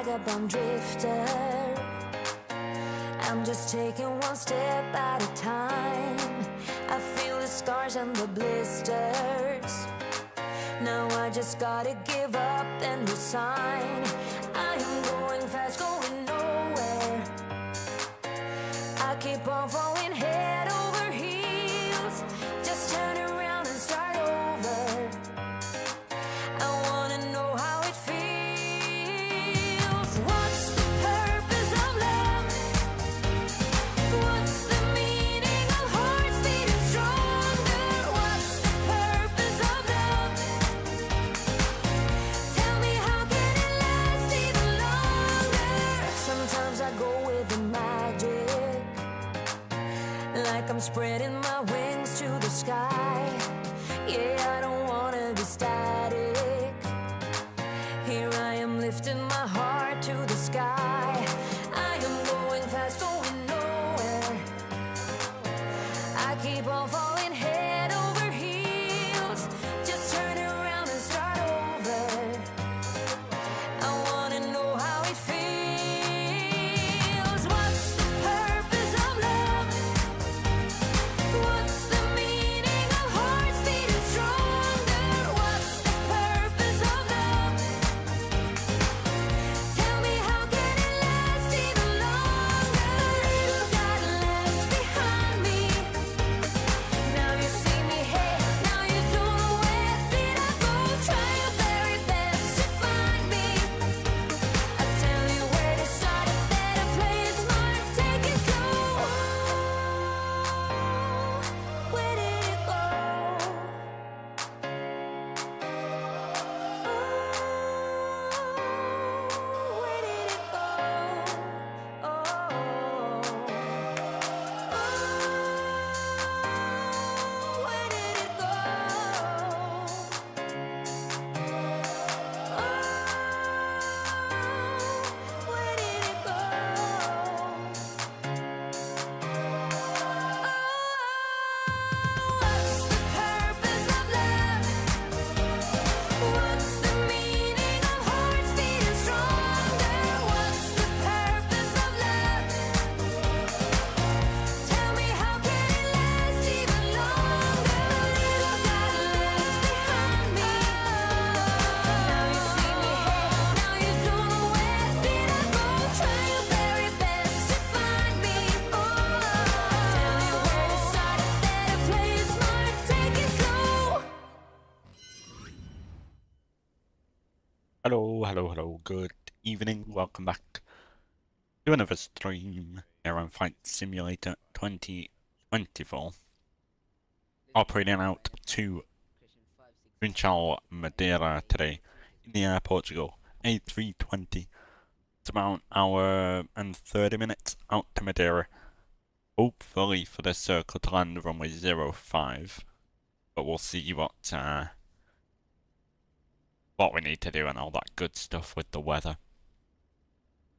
vagabond drifter. I'm just taking one step at a time. I feel the scars and the blisters. Now I just gotta give up and resign. I am going fast, going nowhere. I keep on falling head over heels. Just turn around and start over. I wanna know how it feels. What's the purpose of love? What's the meaning of hearts beating stronger? What's the purpose of love? Tell me, how can it last even longer? Sometimes I go with the magic, like I'm spreading my wings to the sky. Yeah, I don't wanna be static. Here I am lifting my heart to the sky. I am going fast, going nowhere. I keep on falling head over heels. Just turn around and start over. I wanna know how it feels. What's the purpose of love? What's the meaning of hearts beating stronger? What's the purpose of love? Tell me, how can it last even longer? Little got left behind me. Now you see me here, now you don't know where did I go. Try your very best to find me. I tell you where to start, better play it smart, take it slow. Where did it go? Where did it go? Where did it go? Where did it go? What's the purpose of love? What's the meaning of hearts beating stronger? What's the purpose of love? Tell me, how can it last even longer? Little got left behind me. Now you see me here, now you don't know where did I go. Try your very best to find me. Tell you where to start, better play it smart, take it slow. Hello, good evening, welcome back to another stream here on Flight Simulator 2024. Operating out to Funchal, Madeira today in the Air Portugal A320. It's about an hour and 30 minutes out to Madeira, hopefully for the circle to land runway 05, but we'll see what we need to do and all that good stuff with the weather.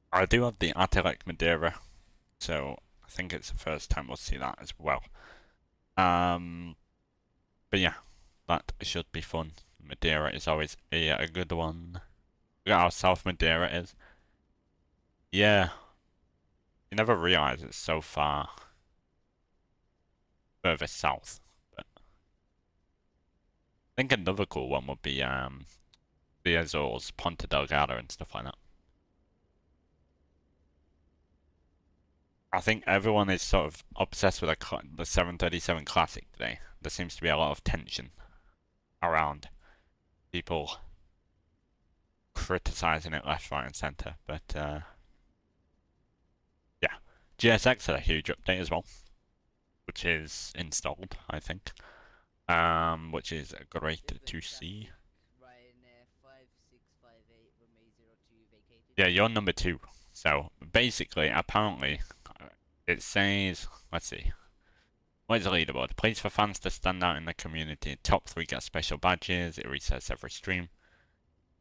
I do have the Atelic Madeira, so I think it's the first time we'll see that as well. But yeah, that should be fun. Madeira is always a good one. Look at how South Madeira is. Yeah, you never realise it's so far further south. But I think another cool one would be the Azores, Ponta Delgada and stuff like that. I think everyone is sort of obsessed with the 737 Classic today. There seems to be a lot of tension around people criticising it left, right and centre. But yeah, GSX had a huge update as well, which is installed, I think, which is great to see. Yeah, you're number 2. So basically, apparently, it says, let's see, what is the leaderboard? Plays for fans to stand out in the community. Top 3 get special badges. It resets every stream.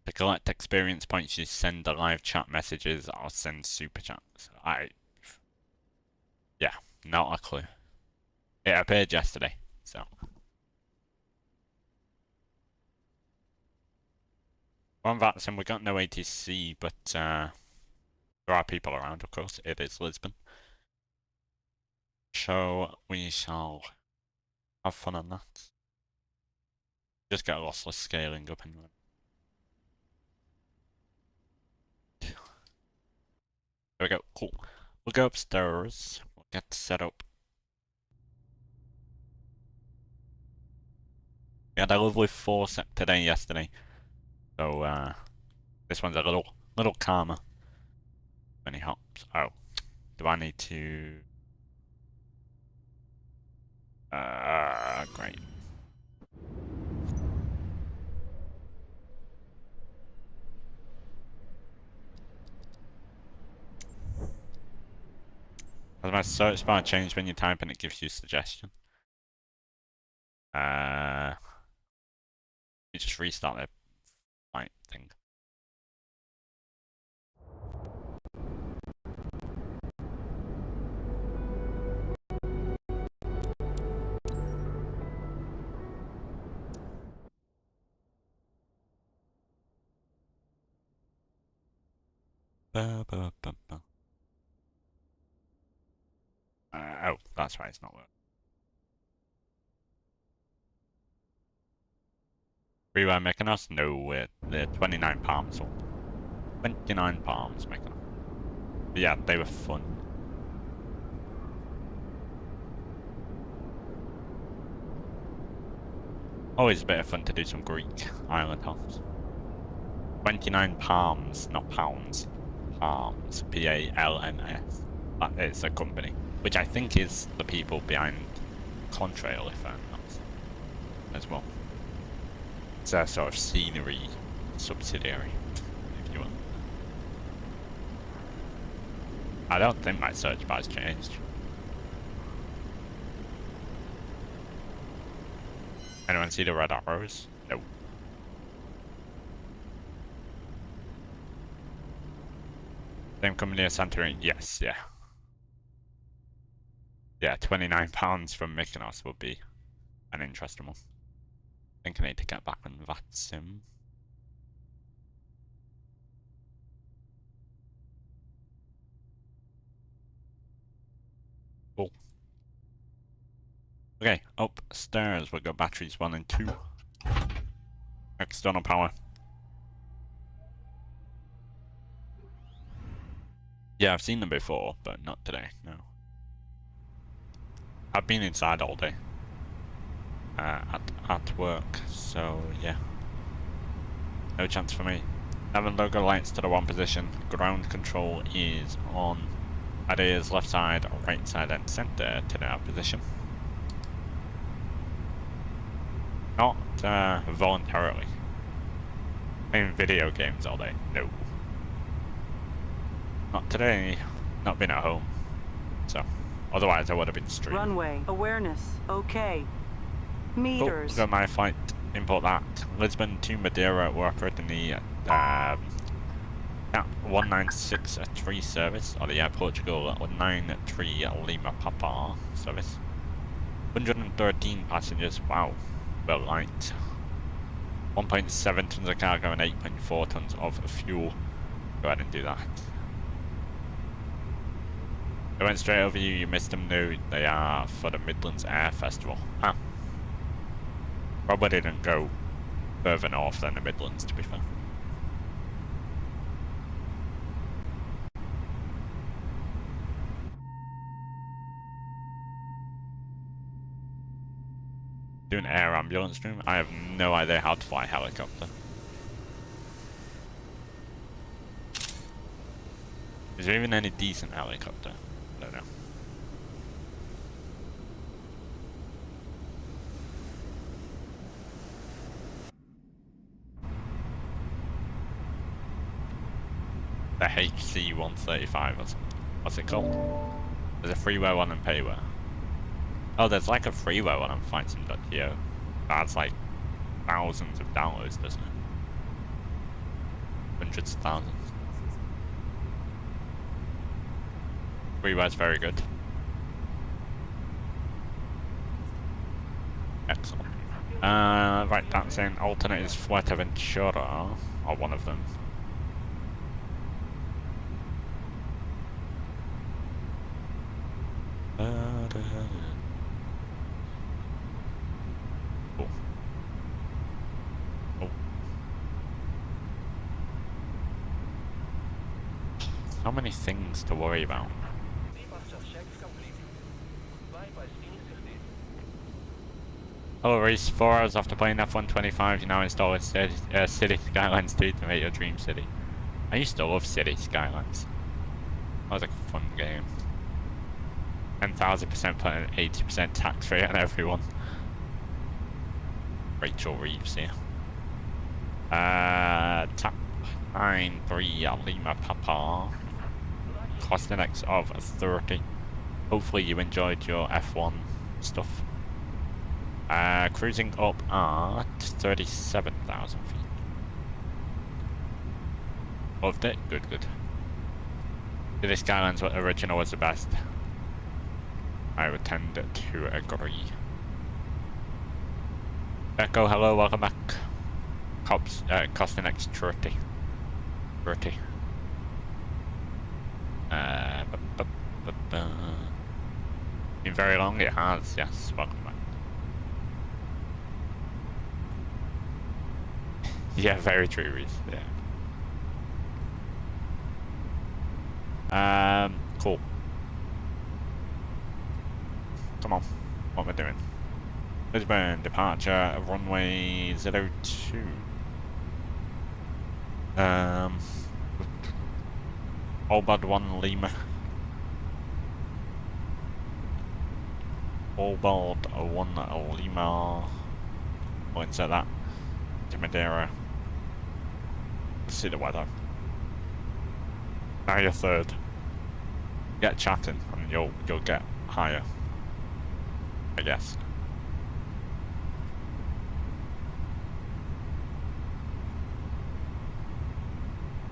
To collect experience points, you send the live chat messages or send super chats. Yeah, not a clue. It appeared yesterday, so. On VATSIM, we got no ATC, but there are people around, of course. It is Lisbon. So we shall have fun on that. Just get lossless scaling up and run. There we go, cool. We'll go upstairs, we'll get set up. We had a lovely 4 set today yesterday. So this one's a little calmer. Many hops. Oh. Do I need to great. Has my search bar changed when you type and it gives you suggestion? You just restart the flight thing. Oh, that's right, it's not working. Freeware Mykonos? No, they're 29 palms. Or 29 palms Mykonos. But yeah, they were fun. Always a bit of fun to do some Greek island hops. 29 palms, not pounds. Palms. P-A-L-M-S. That is a company. Which I think is the people behind Contrail, if I'm not as well. It's a sort of scenery subsidiary, if you will. I don't think my search bar's changed. Anyone see the red arrows? No. Same company as Santorini? Yes, yeah. Yeah, £29 from Mykonos would be an interesting one. I think I need to get back on VATSIM. Cool. Okay, upstairs we've got batteries 1 and 2. External power. Yeah, I've seen them before, but not today, no. I've been inside all day. At work, so yeah. No chance for me. 7 logo lights to the 1 position. Ground control is on Madeire's left side, right side and centre to the position. Not voluntarily. Playing video games all day. No. Not today. Not been at home. So, otherwise I would have been streaming. Runway awareness. Okay. Meters. Cool. Got my flight. Import that. Lisbon to Madeira. We're operating the TAP 196 service, or the Air Portugal 93 Lima Papa service. 113 passengers. Wow. Well light. 1.7 tons of cargo and 8.4 tons of fuel. Go ahead and do that. I went straight over you missed them. No, they are for the Midlands Air Festival. Huh. Probably didn't go further north than the Midlands, to be fair. Doing air ambulance stream? I have no idea how to fly a helicopter. Is there even any decent helicopter? I don't know. The HC-135 or something. What's it called? There's a freeware one and payware. Oh, there's like a freeware one on FlightSim.to. That's like thousands of downloads, doesn't it? Hundreds of thousands. Freeware's very good. Excellent. Right, that's in alternate is Fuerteventura, or one of them. Cool. Oh. How many things to worry about? Hello Reese, 4 hours after playing F125, you now install City Skylines 2 to make your dream city. I used to love City Skylines. That was like a fun game. 10,000% put an 80% tax rate on everyone. Rachel Reeves here. TAP 93 Lima Papa. Cost an X of 30. Hopefully you enjoyed your F1 stuff. Cruising up at 37,000 feet. Loved it? Good, good. City Skylines original was the best. I would tend to agree. Echo, hello, welcome back. Cops, costing X 30. 30. Been very long, it has, yes, welcome back. Yeah, very true, Reese, yeah. Cool. Come on, what am I doing? Lisbon, departure, runway 02. All bad 1 Lima. All bad 1 Lima. We'll insert that to Madeira. Let's see the weather. Now you're third. Get chatting and you'll get higher, I guess.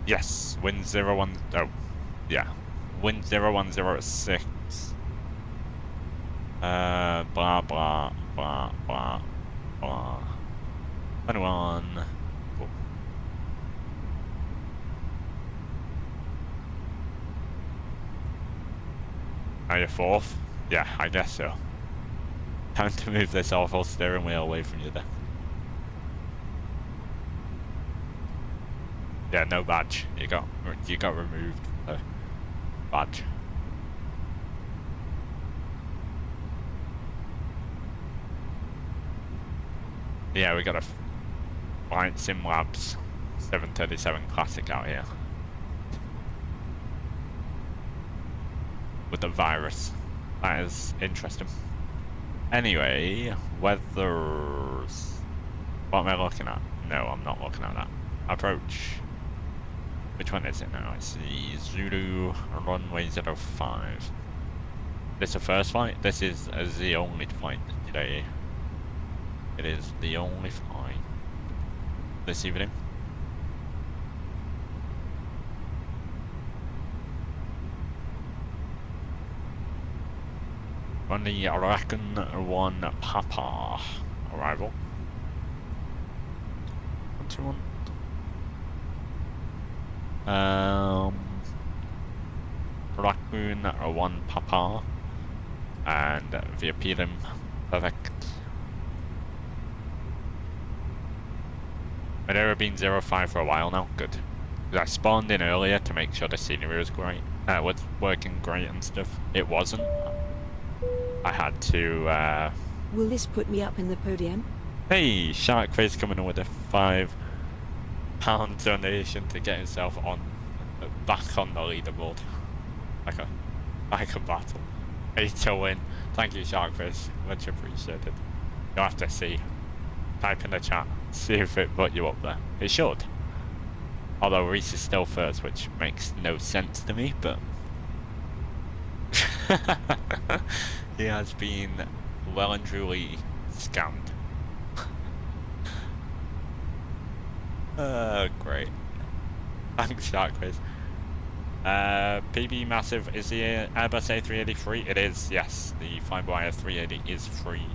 Yes, wind 01. Oh, yeah, wind 0106. Blah blah blah blah blah. 21. Cool. Now you're fourth? Yeah, I guess so. Time to move this awful steering wheel away from you there. Yeah, no badge. You got removed the badge. Yeah, we got a Flight Sim Labs 737 Classic out here. With the virus. That is interesting. Anyway, weathers. What am I looking at? No, I'm not looking at that. Approach. Which one is it now? It's the Zulu Runway 05. This is the first flight? This is the only flight today. It is the only flight this evening. On the Arakan 1 Papa arrival. 121. Raccoon 1 Papa and Viapirim. Perfect. Madeira been 05 for a while now. Good. I spawned in earlier to make sure the scenery was great. Was working great and stuff. It wasn't. I had to. Will this put me up in the podium? Hey, Sharkface coming in with a £5 donation to get himself back on the leaderboard. Like a battle. Ready to win. Thank you, Sharkface. Much appreciated. You'll have to see. Type in the chat. See if it put you up there. It should. Although Reese is still first, which makes no sense to me, but he has been well and truly scammed. Great. Thanks, Sharkface. PB Massive, is the Airbus A380 free? It is, yes. The Flyby 380 is free.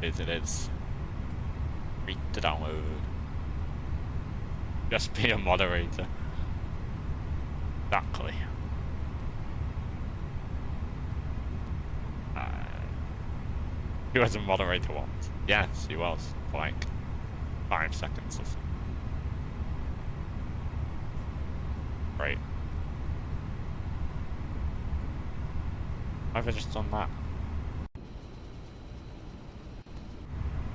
It is. Free to download. Just be a moderator. Exactly. He was a moderator once. Yes, he was. For like 5 seconds or so. Great. Why have I just done that?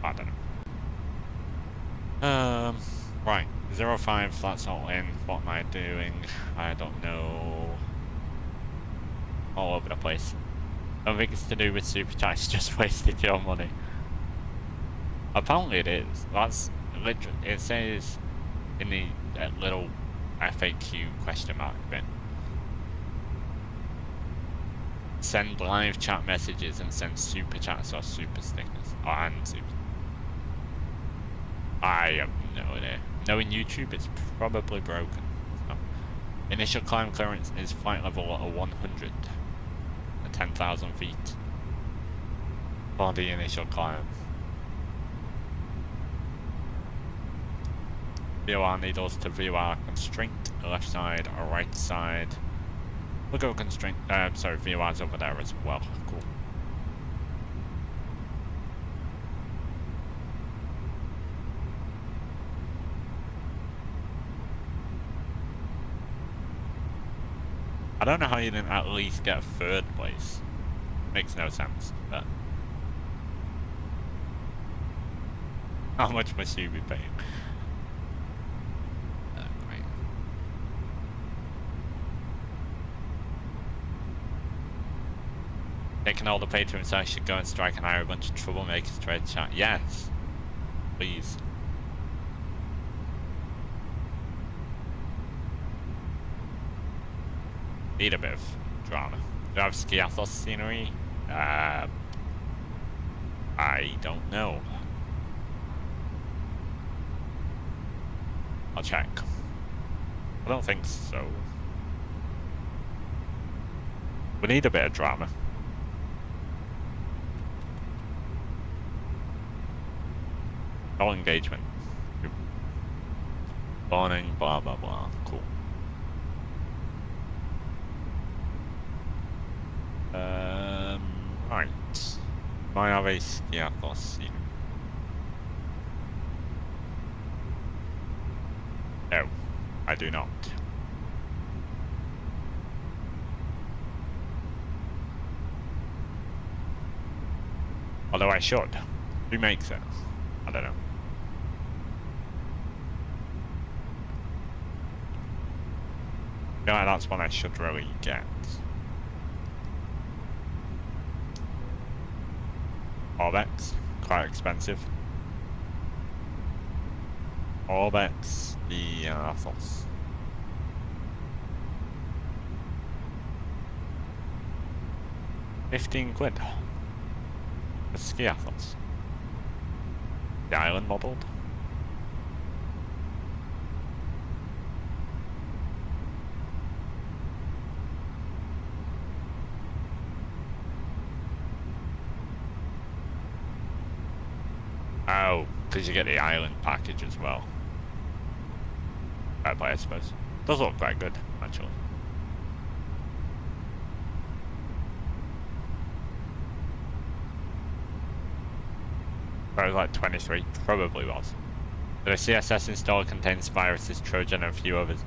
I don't know. Right. 05, that's all in. What am I doing? I don't know. All over the place. I don't think it's to do with super chat, it's just wasted your money. Apparently it is. That's literally, it says in the little FAQ question mark bit. Send live chat messages and send super chats or super stickers. Oh, and super. I have no idea. Knowing YouTube, it's probably broken. So, initial climb clearance is flight level at 100 at 10,000 feet for the initial climb. VOR needles to VOR constraint, left side or right side. We'll go constraint, sorry, VOR's over there as well. Cool. I don't know how you didn't at least get 3rd place. Makes no sense, but... How much must you be paying? Great. Taking all the pay to himself, should go and strike and hire a bunch of troublemakers to red chat. Yes! Please. Need a bit of drama. Do I have skiathos scenery? I don't know. I'll check. I don't think so. We need a bit of drama. All engagement. Warning, blah blah blah. Cool. Right. Do I have a skiathos scenery? No, I do not. Although I should. Who makes it? I don't know. I feel like that's one I should really get. Orbex, quite expensive. Orbex, the Athos. £15 for ski Athos. The island modelled. Oh, because you get the island package as well. Fair play, I suppose. Does look quite good, actually. That was like 23, probably was. The CSS installer contains viruses, Trojan, and a few others.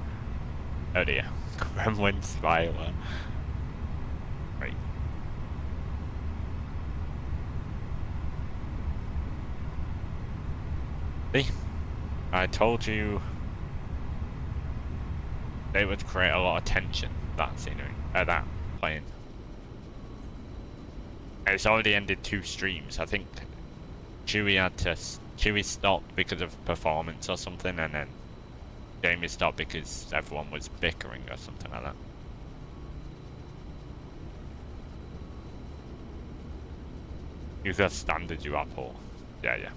Oh dear. Gremlin Spyler. Right. See? I told you they would create a lot of tension, that scenery, that plane. It's already ended 2 streams. I think Chewie stopped because of performance or something, and then Jamie stopped because everyone was bickering or something like that. Use that standard you uphold. Yeah.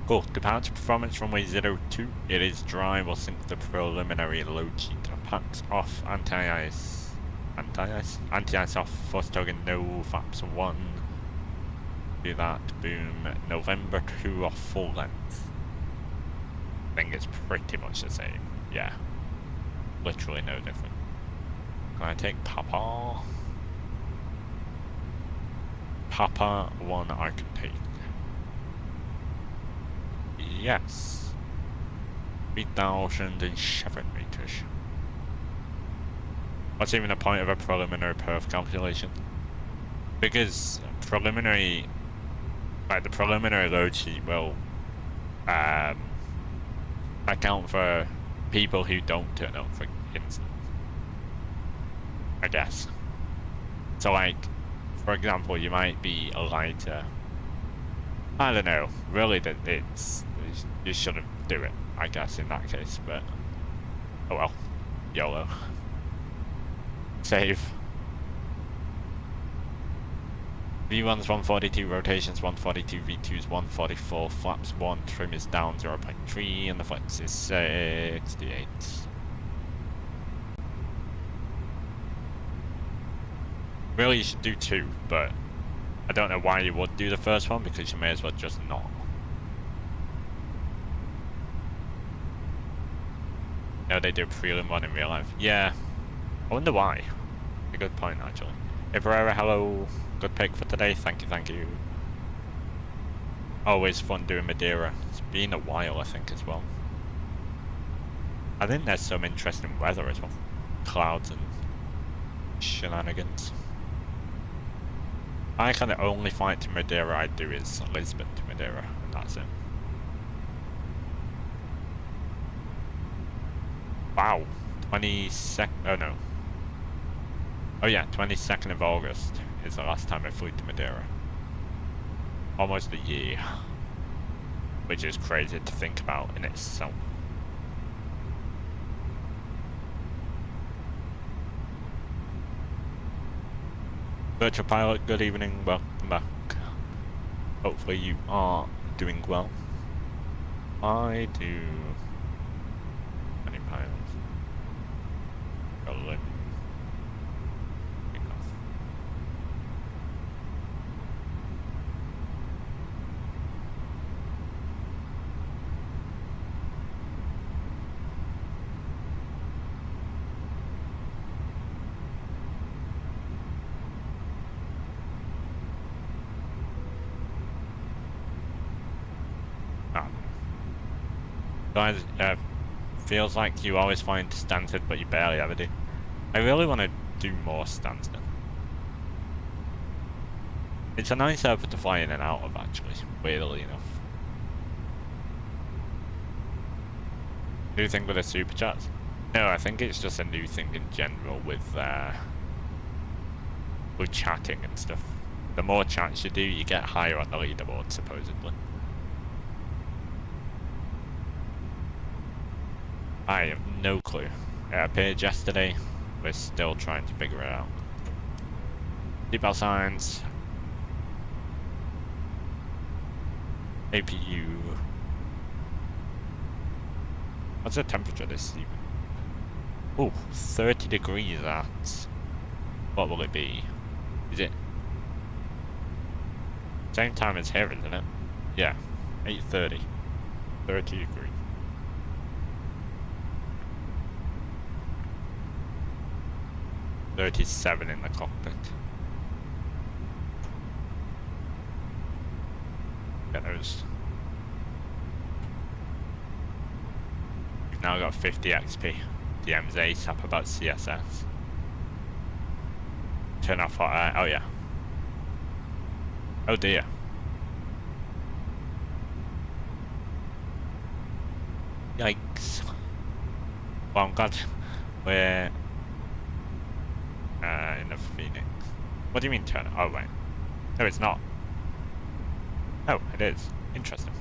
Cool. Departure performance runway 02. It is dry. We'll sync the preliminary low cheat. Packs off. Anti-ice off. Force token no. Flaps 1. Do that. Boom. November 2 off full length. think it's pretty much the same. Yeah. Literally no different. Can I take Papa? Papa 1 I can take. Yes. 3,007 meters. What's even the point of a preliminary perf calculation? Because preliminary, like the preliminary load sheet will account for people who don't turn up, for instance. I guess. So like, for example, you might be a lighter. I don't know. Really, that you shouldn't do it, I guess, in that case. But oh well, YOLO. Save. V1's 142, rotations 142, V2's 144, flaps 1, trim is down 0.3, and the flex is 68. Really, you should do 2, but I don't know why you would do the first one, because you may as well just not. No, they do prelim one in real life. Yeah. I wonder why. A good point, actually. Hey, Pereira, hello. Good pick for today. Thank you, thank you. Always fun doing Madeira. It's been a while, I think, as well. I think there's some interesting weather as well. Clouds and shenanigans. I kind of only flight to Madeira I do is Lisbon to Madeira, and that's it. Wow. 22nd. Oh no. Oh yeah, 22nd of August is the last time I flew to Madeira. Almost a year. Which is crazy to think about in itself. Virtual Pilot, good evening, welcome back. Hopefully you are doing well. I do... Any pilots? Berlin. Guys, feels like you always find Stansted, but you barely ever do. I really want to do more Stansted. It's a nice airport to fly in and out of, actually, weirdly enough. New thing with the super chats? No, I think it's just a new thing in general with chatting and stuff. The more chats you do, you get higher on the leaderboard, supposedly. I have no clue. It appeared yesterday. We're still trying to figure it out. Seatbelt signs. APU. What's the temperature this evening? Oh, 30 degrees at... What will it be? Is it... Same time as here, isn't it? Yeah. 8:30. 30 degrees. .37 in the cockpit. Get those. We've now got 50 XP. DM's ASAP about CSS. Turn off hot air. Oh yeah. Oh dear. Yikes. Well, I'm glad we're in the Phoenix. What do you mean turn? Oh wait. No, it's not. Oh, it is. Interesting.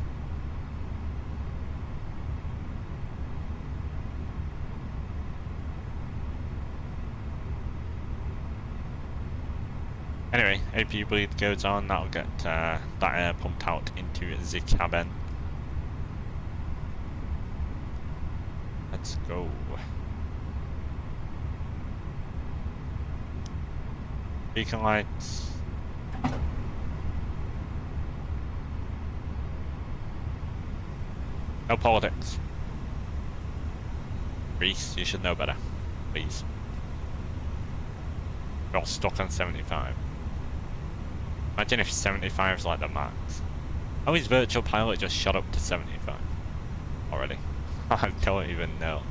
Anyway, APU bleed goes on. That'll get that air pumped out into the cabin. Let's go. Beacon lights. No politics. Reese, you should know better. Please. You're stuck on 75. Imagine if 75 is like the max. Oh, his virtual pilot just shot up to 75 already. I don't even know.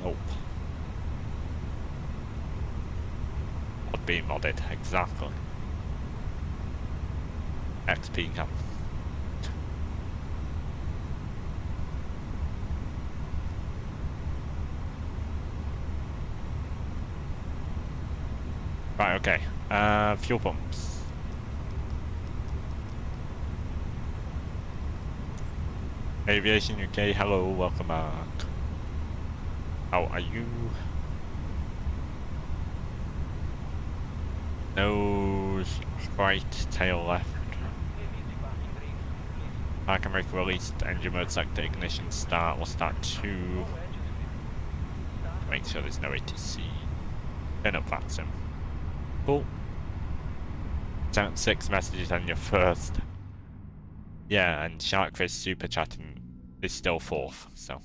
Nope. Would be modded, exactly. XP cam. Right, okay. Fuel pumps. Aviation UK, hello, welcome back. How are you? Nose right, tail left. Park and brake released, engine mode sector, ignition start. We'll start 2. Make sure there's no ATC. Turn up VATSIM. Cool. Sent 6 messages on your first. Yeah, and Sharkfish super chatting is still 4th, so.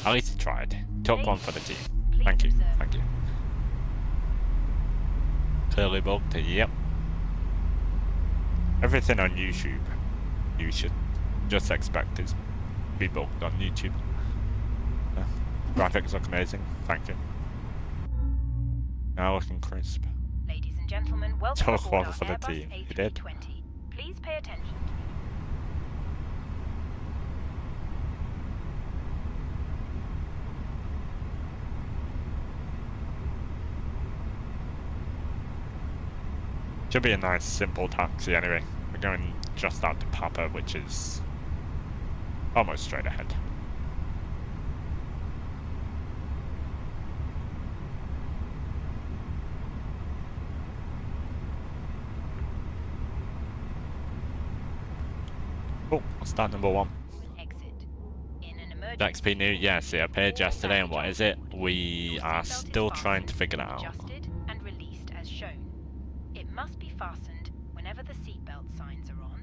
At least he tried. Took one for the team. Thank you, thank you. Clearly bugged, yep. Everything on YouTube, you should just expect is be bugged on YouTube. Graphics look amazing, thank you. Now looking crisp. Ladies and gentlemen, welcome Took aboard one our for the Airbus team. He did. A320. Please pay attention to me. Should be a nice simple taxi anyway. We're going just out to Papa, which is almost straight ahead. Oh, start number 1. Exit. In an emergency, XP new, yes, it appeared yesterday, and what is it? We are still trying to figure that out. adjusted and released as shown. It must be fastened whenever the seatbelt signs are on,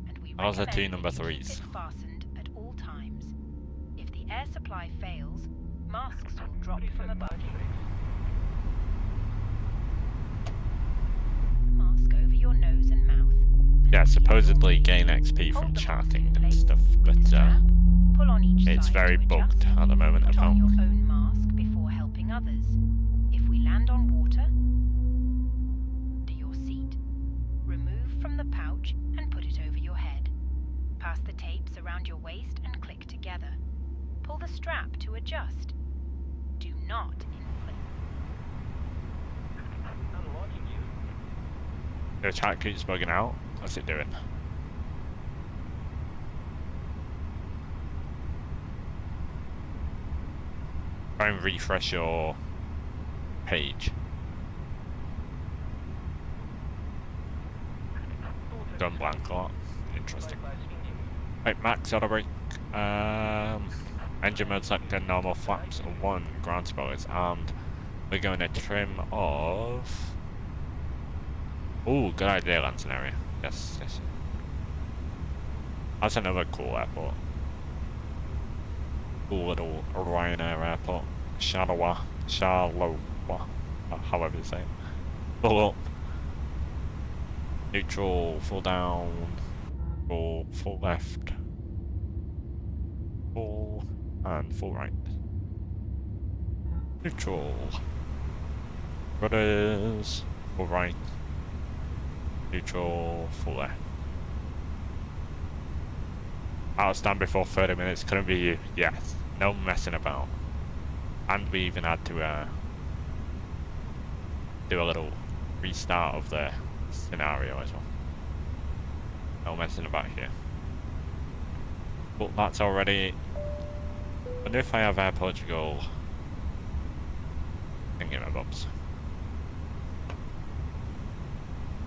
and we Those are recommend 2 that number you keep 3s. it fastened at all times. If the air supply fails, masks will drop from above. Mask over your nose and mouth. Yeah, supposedly gain XP from chatting and stuff, but Pull on each it's side very to bugged adjust. at the moment Put on your apparently. own mask before helping others. If we land on water, to your seat. Remove from the pouch and put it over your head. Pass the tapes around your waist and click together. Pull the strap to adjust. Do not inflate. The chat keeps bugging out. What's it doing? Try and refresh your page. Done blank a lot. Interesting. Right, max auto brake. Engine mode selected, normal flaps 1, ground spoilers armed. We're going to trim of. Ooh, good idea, land scenario. Yes, yes. That's another cool airport. Cool little Ryanair airport. Charleroi, however you say it. Full up. Neutral, full down, full left, full, and full right. Neutral. Rudders, full right. Neutral, full left. I'll stand before 30 minutes, couldn't be you. Yes, no messing about. And we even had to do a little restart of the scenario as well. No messing about here. But that's already. I wonder if I have Air Portugal. Thinking of bumps.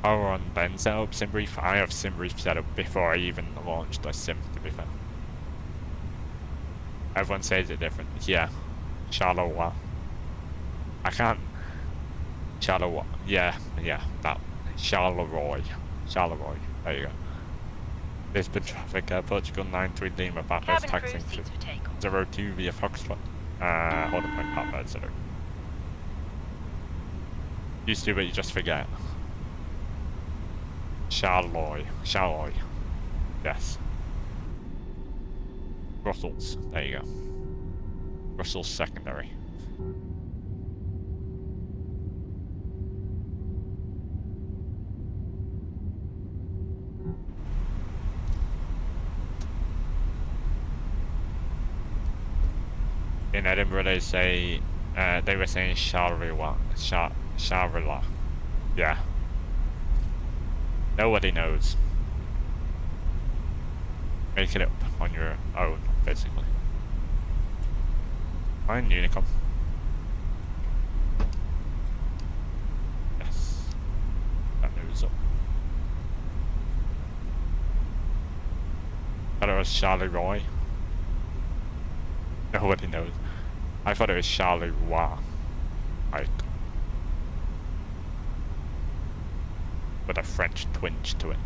Power on Ben set up SimBrief. I have SimBrief set up before I even launched a sim, to be fair. Everyone says it different. Yeah. Charleroi. I can't. Charleroi. Yeah, that. Charleroi. Charleroi. There you go. Lisbon traffic, Portugal 93 Lima, Papa Cabin crew, taxing seats for takeoff. to 02 via Foxtrot. Hold on, Papa, 0. Used to, but you just forget. Charleroi. Charleroi. Yes. Brussels. There you go. Brussels secondary. In Edinburgh, they say they were saying Charleroi. Charleroi. Yeah. Nobody knows. Make it up on your own, basically. Fine, Unicom. Yes. That moves up. Thought it was Charleroi. Nobody knows. I thought it was Charleroi. Like, with a French twinge to it.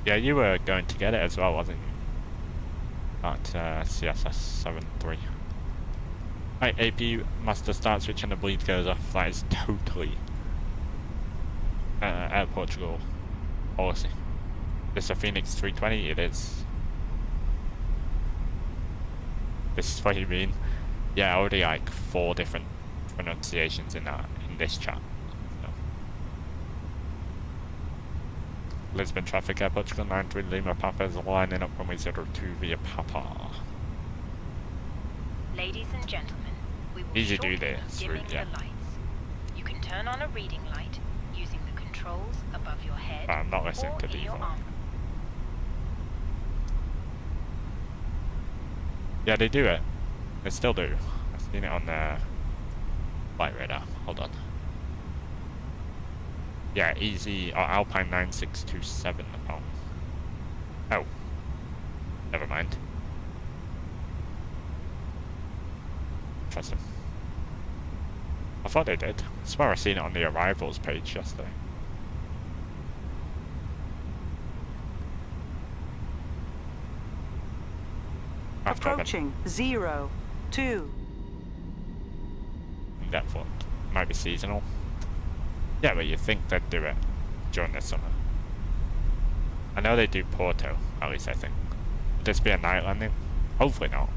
Yeah, you were going to get it as well, wasn't you? At CSS 73. Right, AP master start switch and the bleed goes off. That is totally Air Portugal policy. This is a Fenix 320, it is. This is what you mean. Yeah, already like 4 different pronunciations in this chat. So. Lisbon traffic, Air Portugal 93 Lima Papa is lining up runway 02 via Papa. Ladies and gentlemen, we will Easy to do shortly this be dimming route, yeah. the lights. You can turn on a reading light using the controls above your head I'm not listening or to in your default. arm. Yeah, they do it. They still do. I've seen it on the flight radar. Hold on. Yeah, easy. Alpine 9627 apparently. Oh. Never mind. Interesting. I thought they did. I swear I seen it on the arrivals page yesterday. Approaching 02. That thought might be seasonal. Yeah, but you think they'd do it during the summer. I know they do Porto, at least I think. Would this be a night landing? Hopefully not.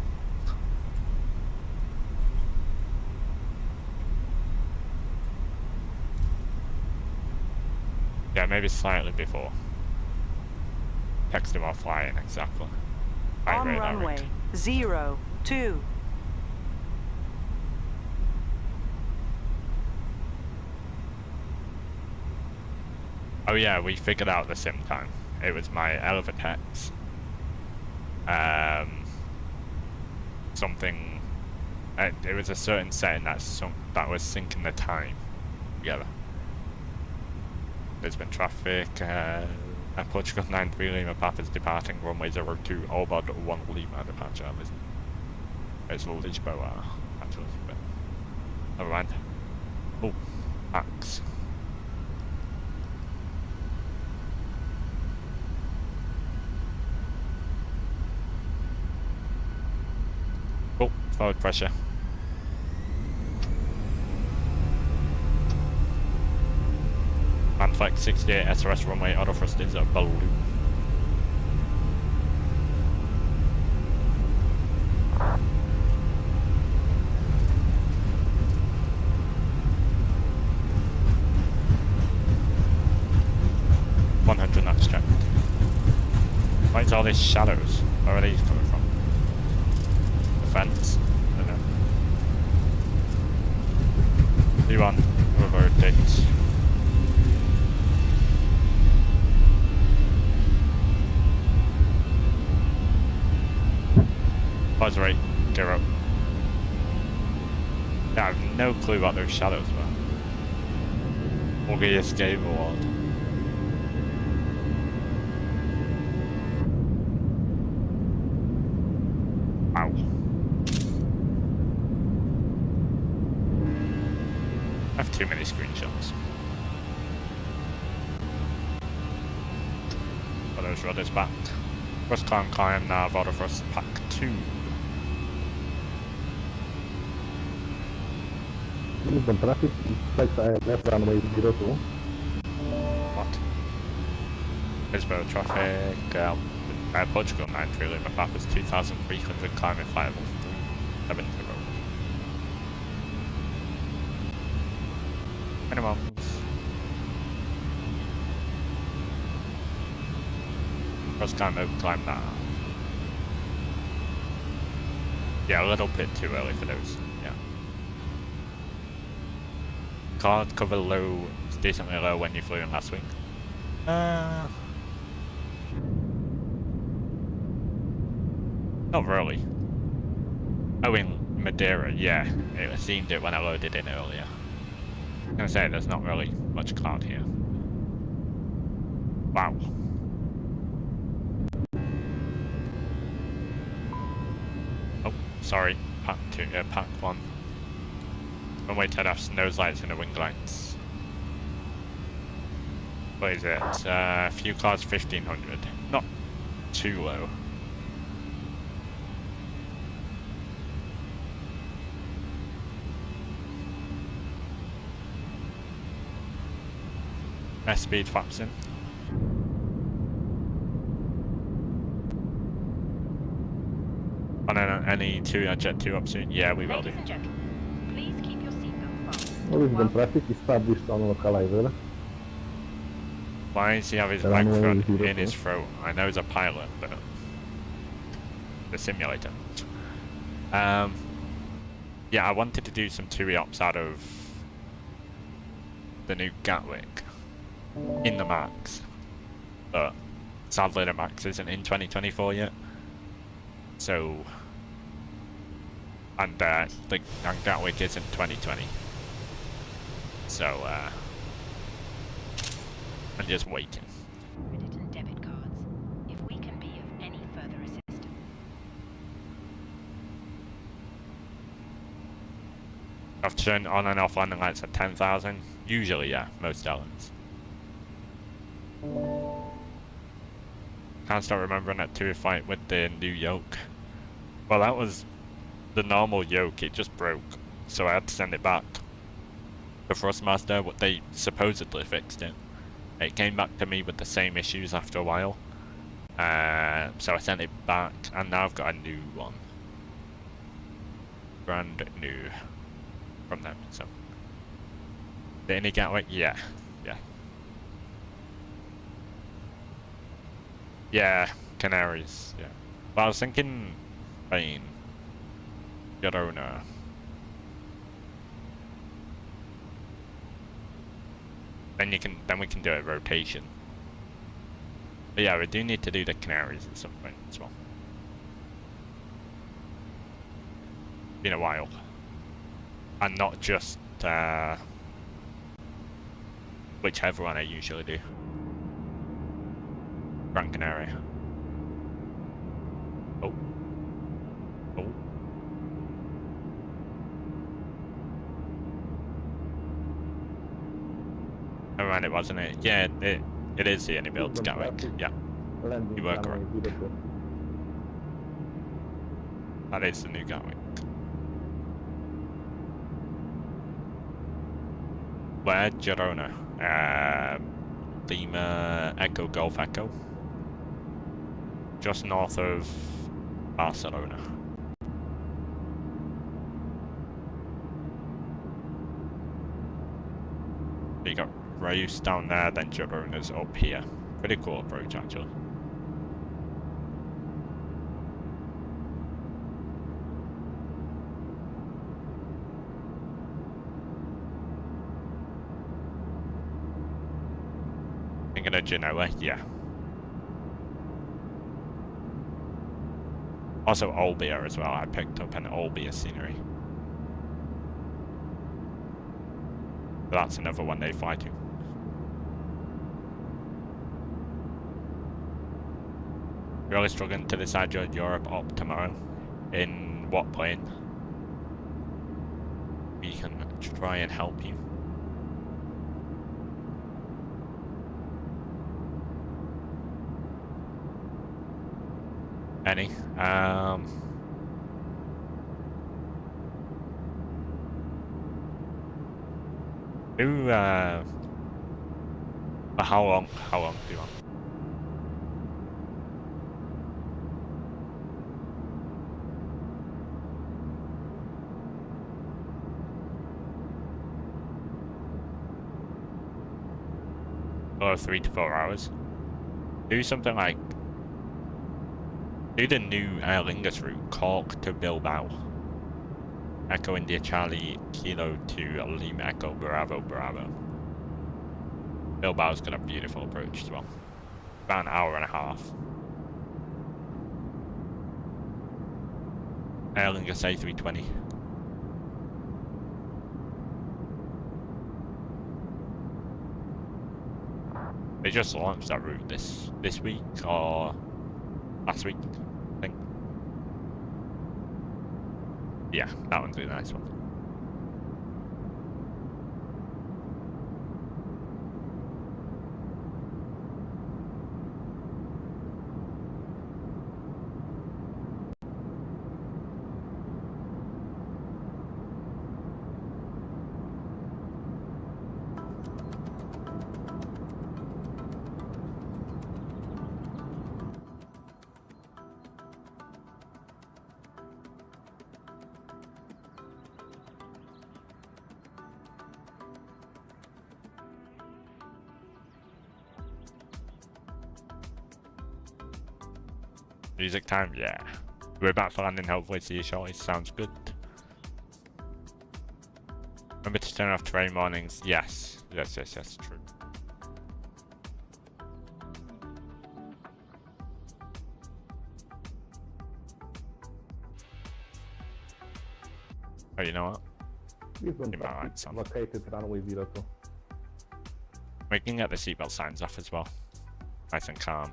Yeah, maybe slightly before. Text him while flying, exactly. On runway 02. Oh yeah, we figured out the sim time. It was my Elevatex. Something. It was a certain setting that was syncing the time together. Lisbon traffic. Portugal 93 Lima Papa's departing runway 02. All about 1 Lima departure. It's Lisboa, actually. But never mind. Oh, Max. Oh, forward pressure. Manflex 68 SRS runway, auto thrust is a balloon. Knots checked. Where's all these shadows? Where are these coming from? The fence? I don't know. V1, revert dates. Buzz rate, gear up. Yeah, I have no clue what those shadows were. Will be escape award. Wow. have too many screenshots. For those rudders back. First time climb now, Vodafrost Pack 2. Lisbon traffic, flights left runway 02. What? Lisbon traffic, Air Portugal 93, my map is 2,300 climbing flyable 370. Minimums. First time over climb now. Yeah, a little bit too early for those. Yeah. Card cover low, it's decently low when you flew in last week. Not really. Oh, in Madeira, yeah. It seemed it when I loaded in earlier. I'm gonna say there's not really much cloud here. Wow. Oh, sorry. Pack 2, Pack 1. Runway TAP nose lights and the wing lights. What is it? Few cars 1500. Not too low. S-speed VATSIM. On any Jet 2 up soon? Yeah, we will do. Ladies and gentlemen, please keep your seatbelt fastened. Lisbon traffic established on localizer. Why does he have his Runway microphone 02. in his throat? I know he's a pilot, but the simulator. Yeah, I wanted to do some TUI ops out of the new Gatwick in the Max, but sadly the Max isn't in 2024 yet. So, and Gatwick isn't 2020. So, I'm just waiting. Credit and debit cards, if we can be of any further assistance. I've turned on and off landing lights at 10,000. Usually, yeah, most airlines. Can't start remembering that TUI fight with the new yoke. Well, that was the normal yoke, it just broke. So I had to send it back. The Thrustmaster, what they supposedly fixed it. It came back to me with the same issues after a while. So I sent it back, and now I've got a new one. Brand new from them, so. The any Gatwick? Yeah. Yeah. Yeah, Canaries, yeah. But I was thinking Spain. Girona. Then we can do a rotation. But yeah, we do need to do the Canaries at some point as well. Been a while. And not just whichever one I usually do. Gran Canaria. Oh. Oh. Oh, right, it wasn't it. Yeah, it is the only build Gatwick. Yeah. You were correct. That is the new Gatwick. Where? Girona. Lima Echo Golf Echo. Just north of Barcelona. You got Reus down there, then Girona's up here. Pretty cool approach, actually. Thinking of Genoa, yeah. Also Olbia as well, I picked up an Olbia scenery. But that's another one they fly to. Really struggling to decide your Europe op tomorrow. In what plane? We can try and help you. Any? Do how long do you want? Or 3 to 4 hours. Do something like do the new Aer Lingus route, Cork to Bilbao. Echo India Charlie Kilo to Lima Echo Bravo Bravo. Bilbao's got a beautiful approach as well. About an hour and a half. Aer Lingus A320. They just launched that route this week or last week, I think. Yeah, that one's a nice one. Music time, yeah. We're about for landing, hopefully see you shortly. Sounds good. Remember to turn off terrain warnings. Yes, true. Oh, you know what? Lisbon Keep my lights on. located runway 02. We can get the seatbelt signs off as well. Nice and calm.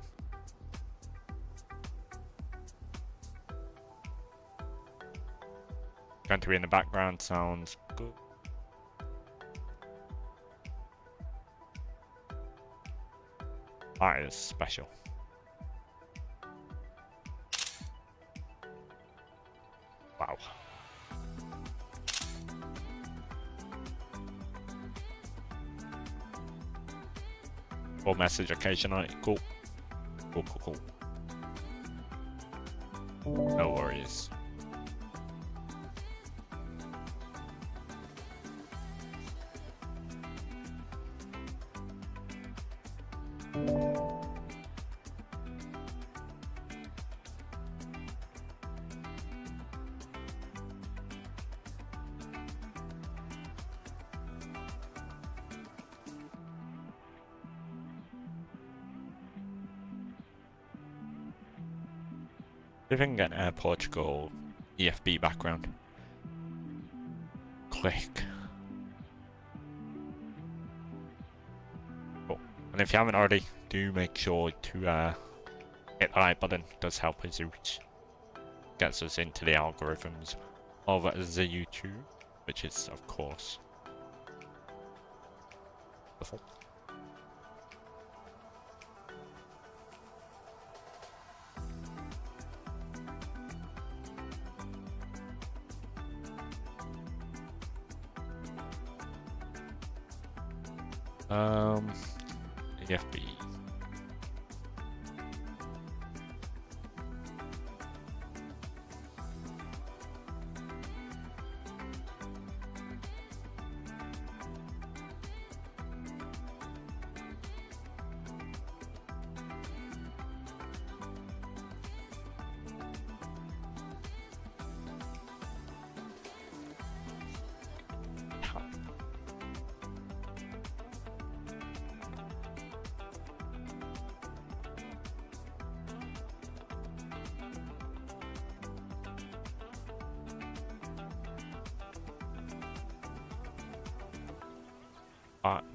Going to be in the background sounds good. That is special. Wow. Full message occasionally. Cool. Cool. No worries. See if I can get an Air Portugal EFB background. Click. Cool. And if you haven't already, do make sure to hit the like button. It does help us out. Gets us into the algorithms of the YouTube, which is of course wonderful. EFB.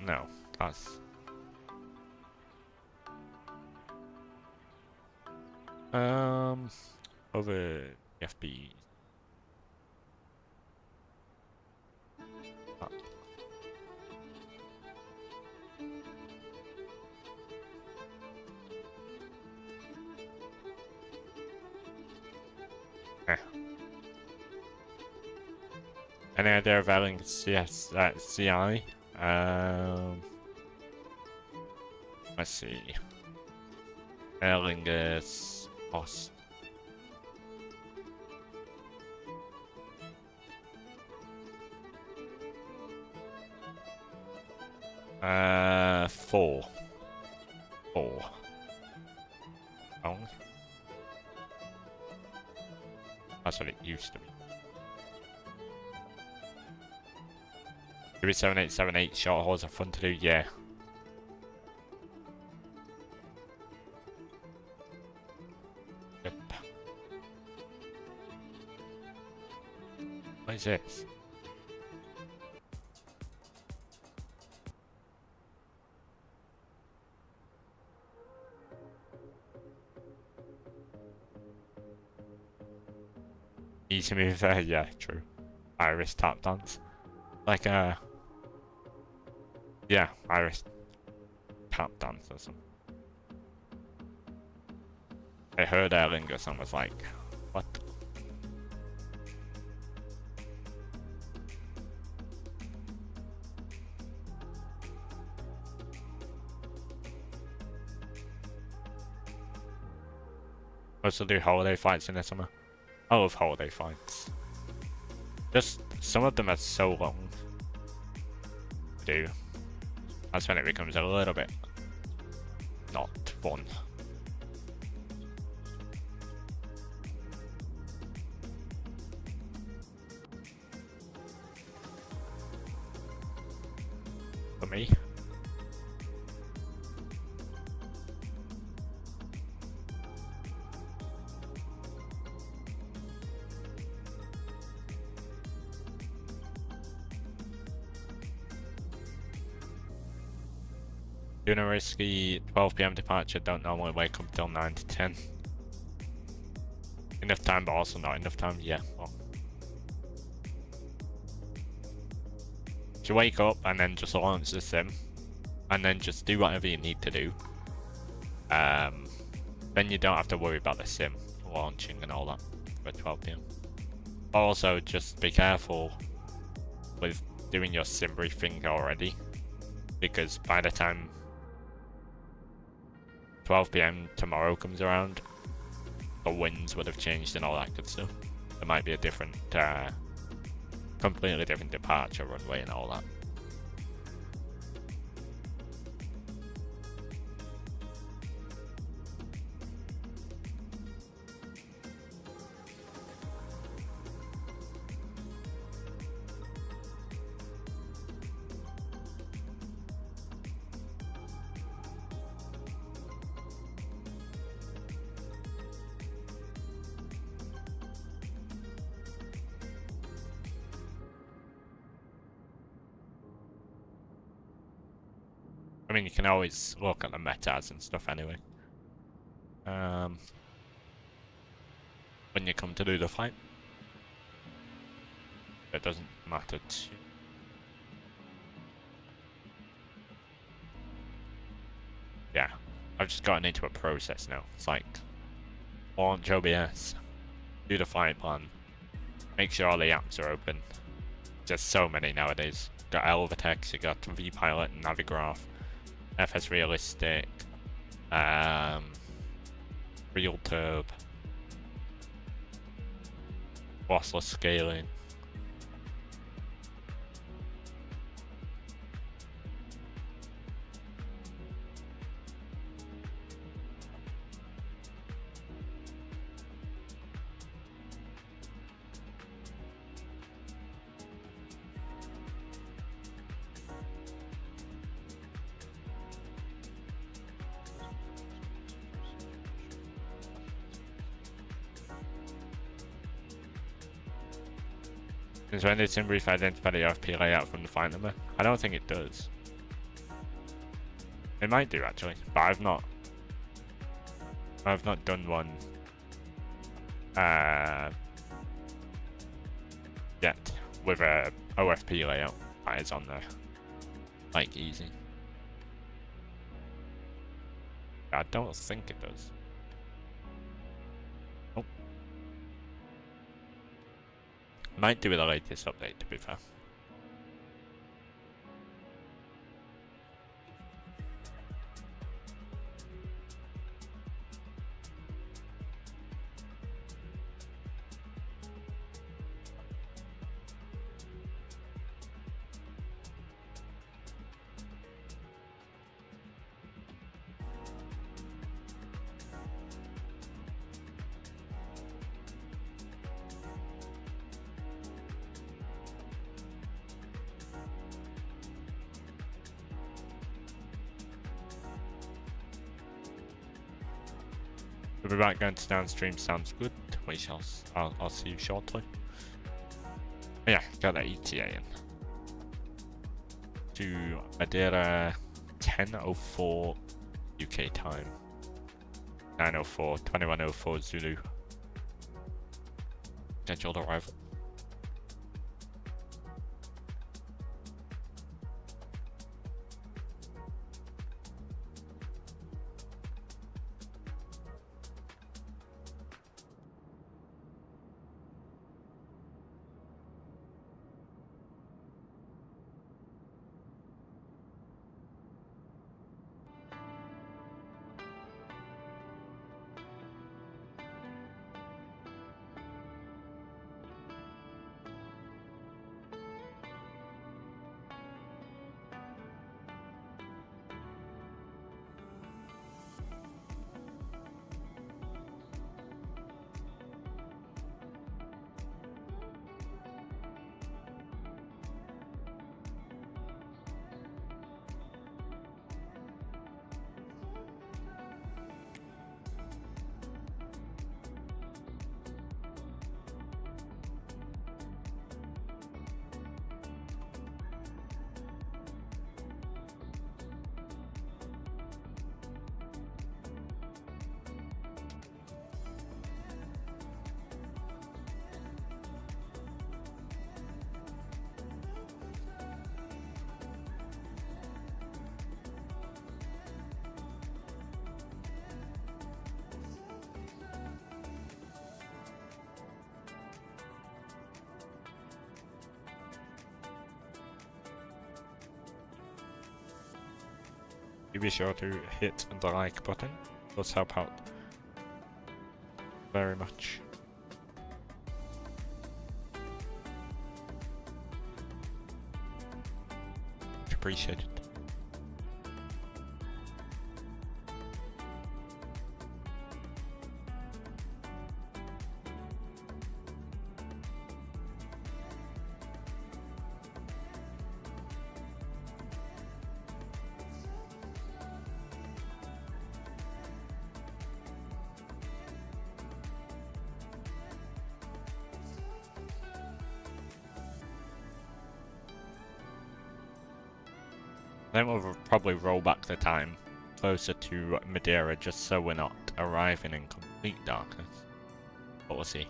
No, that's over FB. Any idea of Erling CI? Let's see. Erlingus Post. Four. Oh. That's what it used to be. Maybe 7878 short hauls are fun to do, yeah. Yep. What is this? Easy move there, yeah, true. Iris tap dance. Like yeah, Iris tap dance or something. I heard Erlingus and was like, what? Also do holiday fights in the summer. I love holiday fights. Just some of them are so long to do. That's when it becomes a little bit not fun. For me. Doing a risky 12 PM departure, don't normally wake up till 9 to 10. Enough time, but also not enough time, yeah. Well. You wake up and then just launch the sim, and then just do whatever you need to do. Then you don't have to worry about the sim launching and all that for 12 PM. Also, just be careful with doing your sim briefing already, because by the time 12 PM tomorrow comes around, the winds would have changed and all that good stuff. There might be a different, completely different departure runway and all that. I mean, you can always look at the metas and stuff anyway. When you come to do the fight. It doesn't matter too. Yeah, I've just gotten into a process now. It's like, launch OBS, do the fight plan, make sure all the apps are open. Just so many nowadays. Got Elvatex, you got VPilot and Navigraph. FSRealistic, RealTurb, lossless scaling. Since when did SimBrief identify the RFP layout from the flight number? I don't think it does. It might do actually, but I've not done one yet with a OFP layout that is on there. Like easy. I don't think it does. Might do with the latest update, to be fair. We'll be back going to downstream, sounds good. We shall, I'll see you shortly. Yeah, got that ETA in. To Madeira, 10:04 UK time. 9:04, 21:04 Zulu. Scheduled arrival. Be sure to hit the like button. It does help out very much. Appreciate it. Then we'll probably roll back the time closer to Madeira just so we're not arriving in complete darkness. But we'll see.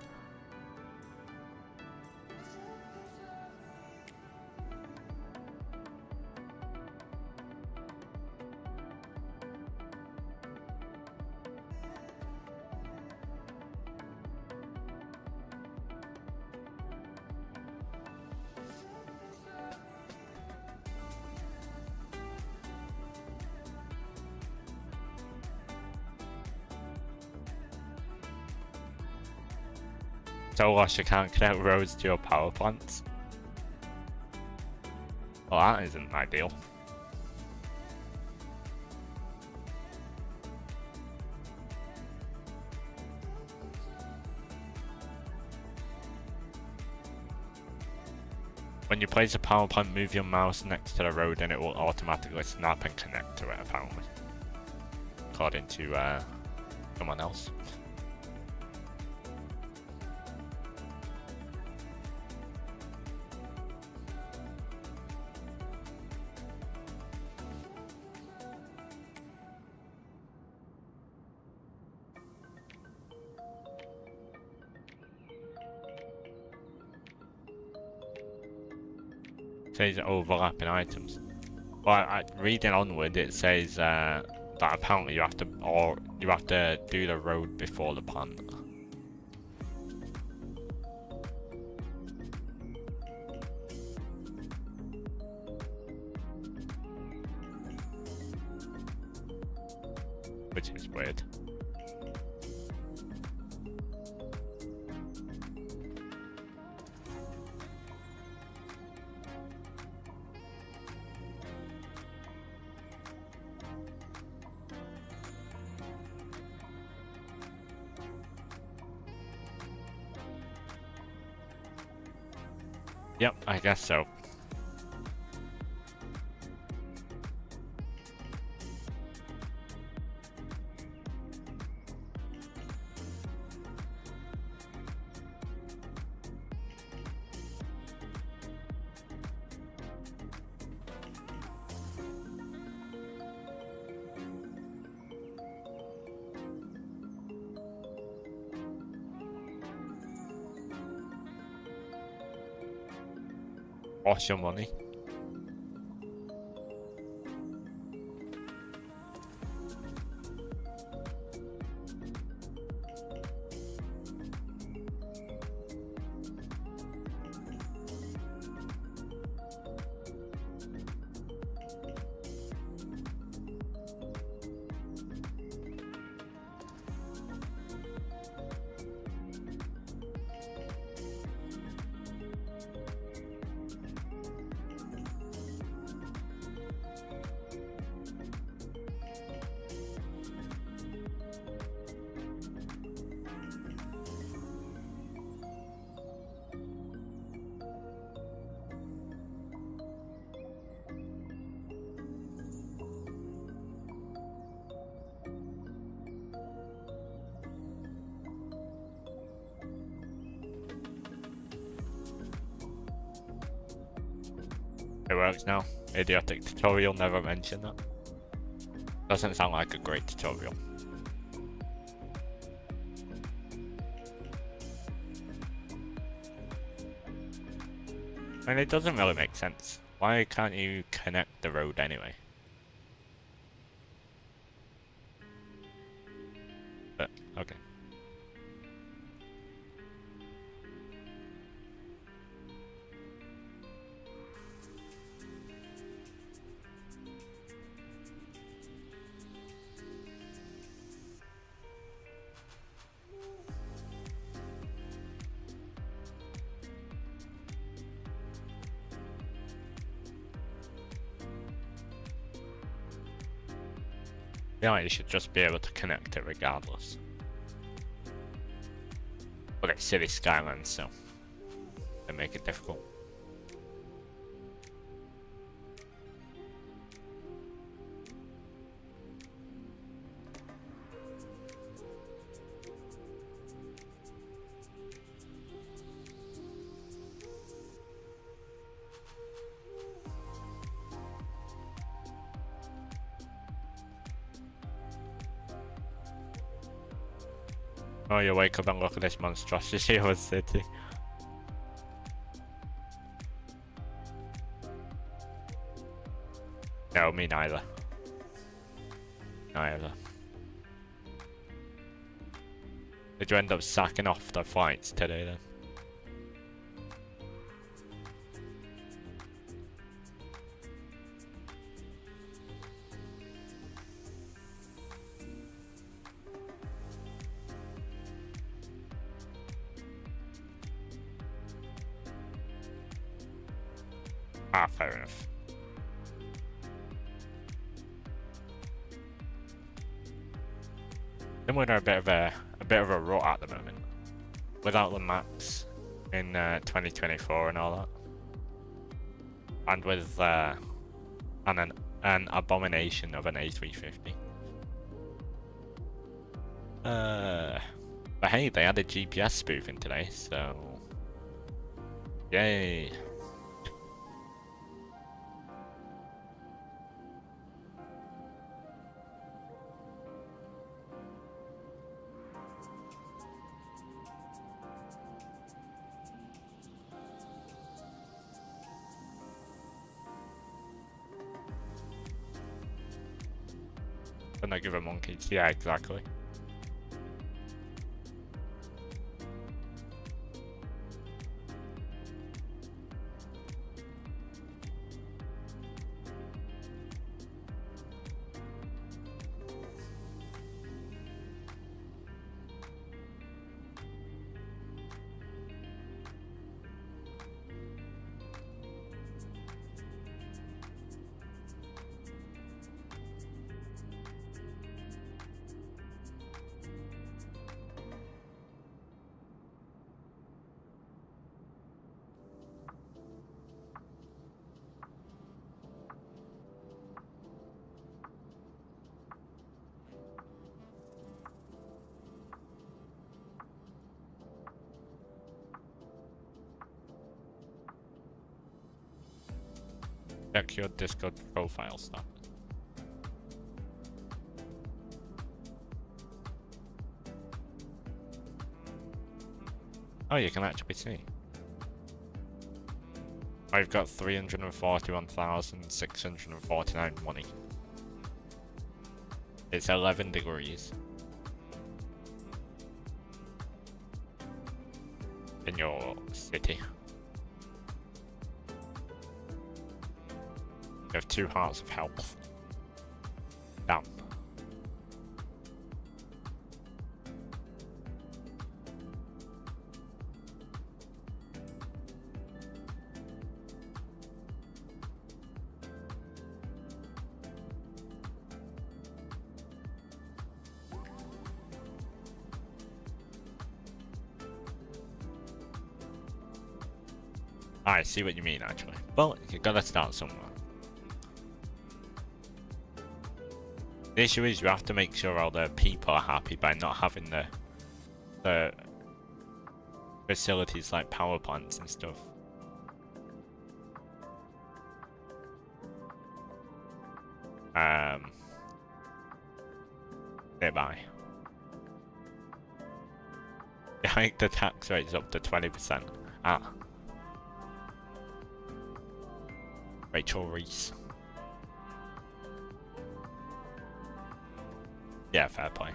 So lost you can't connect roads to your power plants. Well, that isn't ideal. When you place a power plant, move your mouse next to the road and it will automatically snap and connect to it, apparently. According to someone else. Says overlapping items. Well, reading onward, it says that apparently you have to do the road before the plant. which is weird. Yep, I guess so. Wash your money. It works now. Idiotic tutorial, never mentioned that. Doesn't sound like a great tutorial. I mean, it doesn't really make sense. Why can't you connect the road anyway? But, okay. Yeah, you should just be able to connect it regardless. But it's city skylines, so they make it difficult. Oh, you wake up and look at this monstrosity of a city. No, me neither. Neither. Did you end up sacking off the flights today then? Ah, fair enough. Then we're in a bit of a rut at the moment, without the max in 2024 and all that, and with an abomination of an A350. But hey, they added GPS spoofing today, so yay. Don't I give a monkeys? Yeah, exactly. Check your Discord profile stuff. Oh, you can actually see. I've got 341,649 money. It's 11 degrees. In your city. You have 2 hearts of health. Damn. I see what you mean, actually. Well, you gotta start somewhere. The issue is you have to make sure all the people are happy by not having the facilities like power plants and stuff. Nearby. They hike the tax rates up to 20%. Ah. Rachel Reese. Yeah, fair play.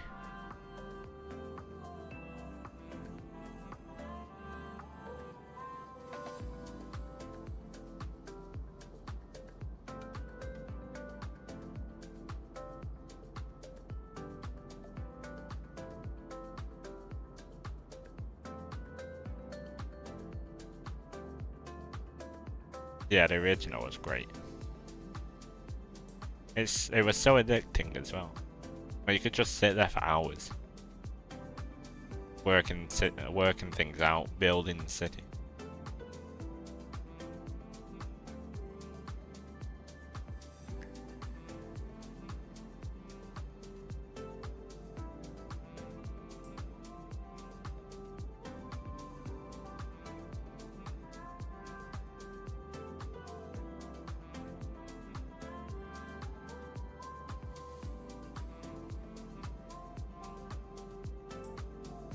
Yeah, the original was great. It was so addicting as well. You could just sit there for hours, working things out, building the city.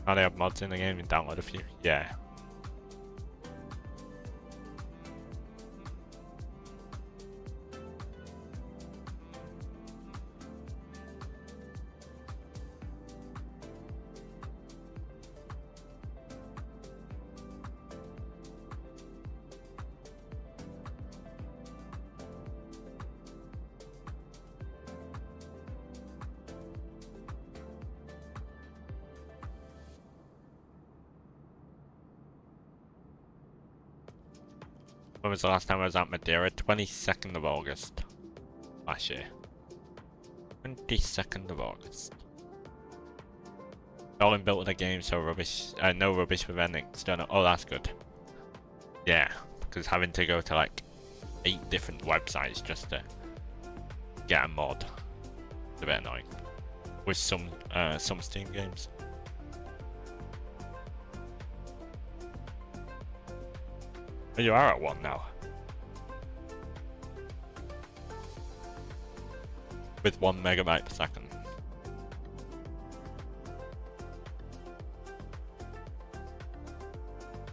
Oh, they have mods in the game, you download a few? Yeah. When was the last time I was at Madeira? 22nd of August. Last year. 22nd of August. All inbuilt in the game, so rubbish. No rubbish with any external. Oh, that's good. Yeah, because having to go to like 8 different websites just to get a mod is a bit annoying. With some Steam games. You are at 1 now. With 1 megabyte per second.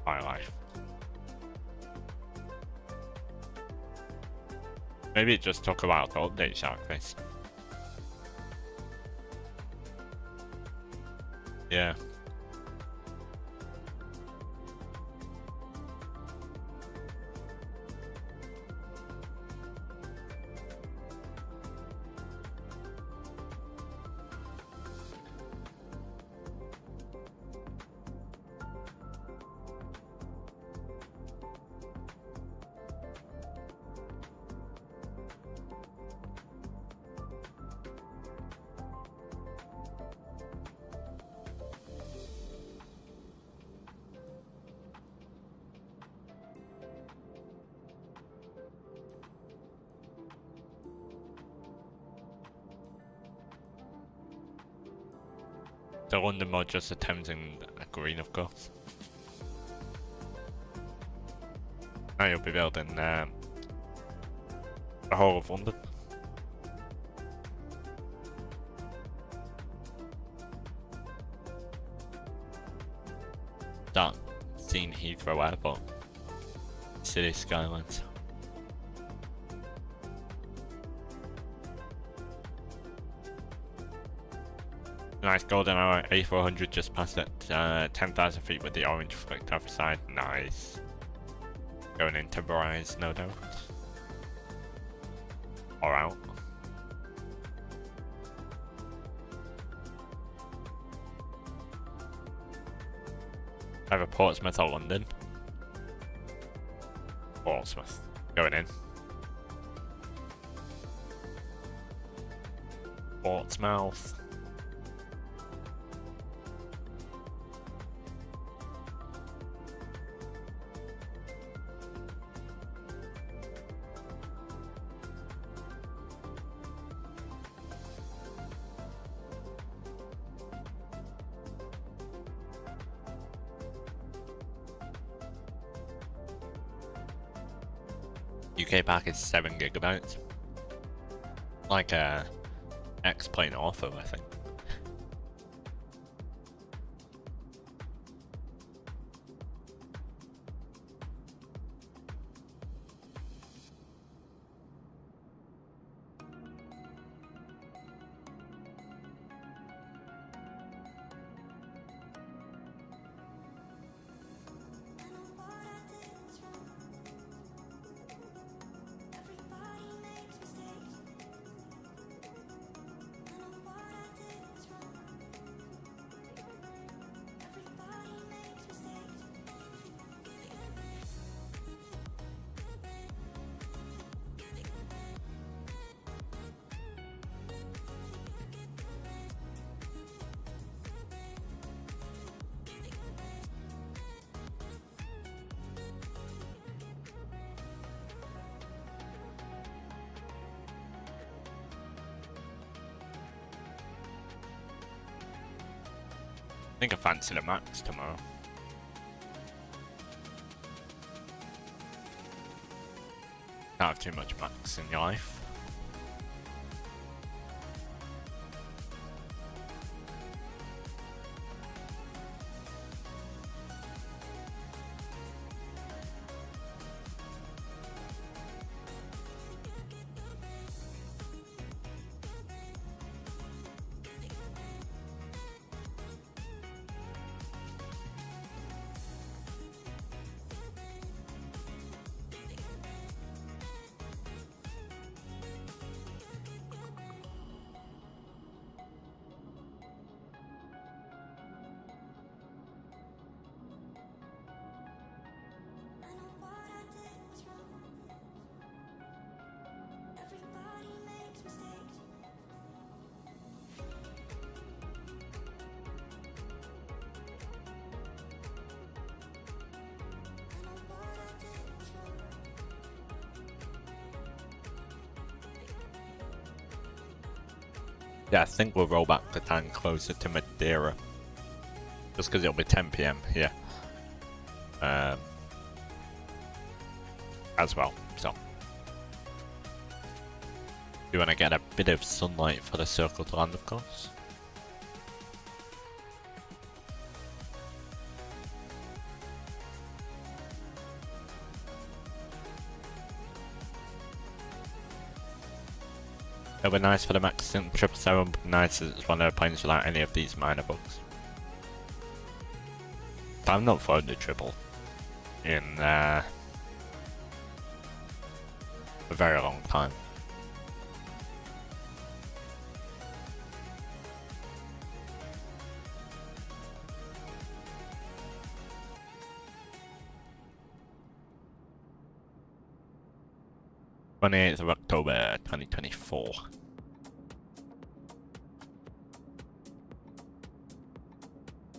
My life. Maybe it just took a while to update Sharkface. Yeah. The London mod just attempting a green, of course. Now you'll be building The whole of London. Start seeing Heathrow Airport. City skylines. Nice golden hour, A400 just passed it. 10,000 feet with the orange flicked off the side. Nice. Going into Rise, no doubt. Or out. Either Portsmouth or London. Portsmouth. Going in. Portsmouth. UK pack is 7 gigabytes. Like a X-Plane Ortho, I think. I think I fancy the Max tomorrow. Can't have too much Max in your life. Yeah, I think we'll roll back the time closer to Madeira. Just because it'll be 10 PM here. As well, so. You want to get a bit of sunlight for the circle to land, of course. It'll be nice for the Max 777, but nice as it's one of the planes without any of these minor bugs. I've not flown the triple in a very long time. October 2024.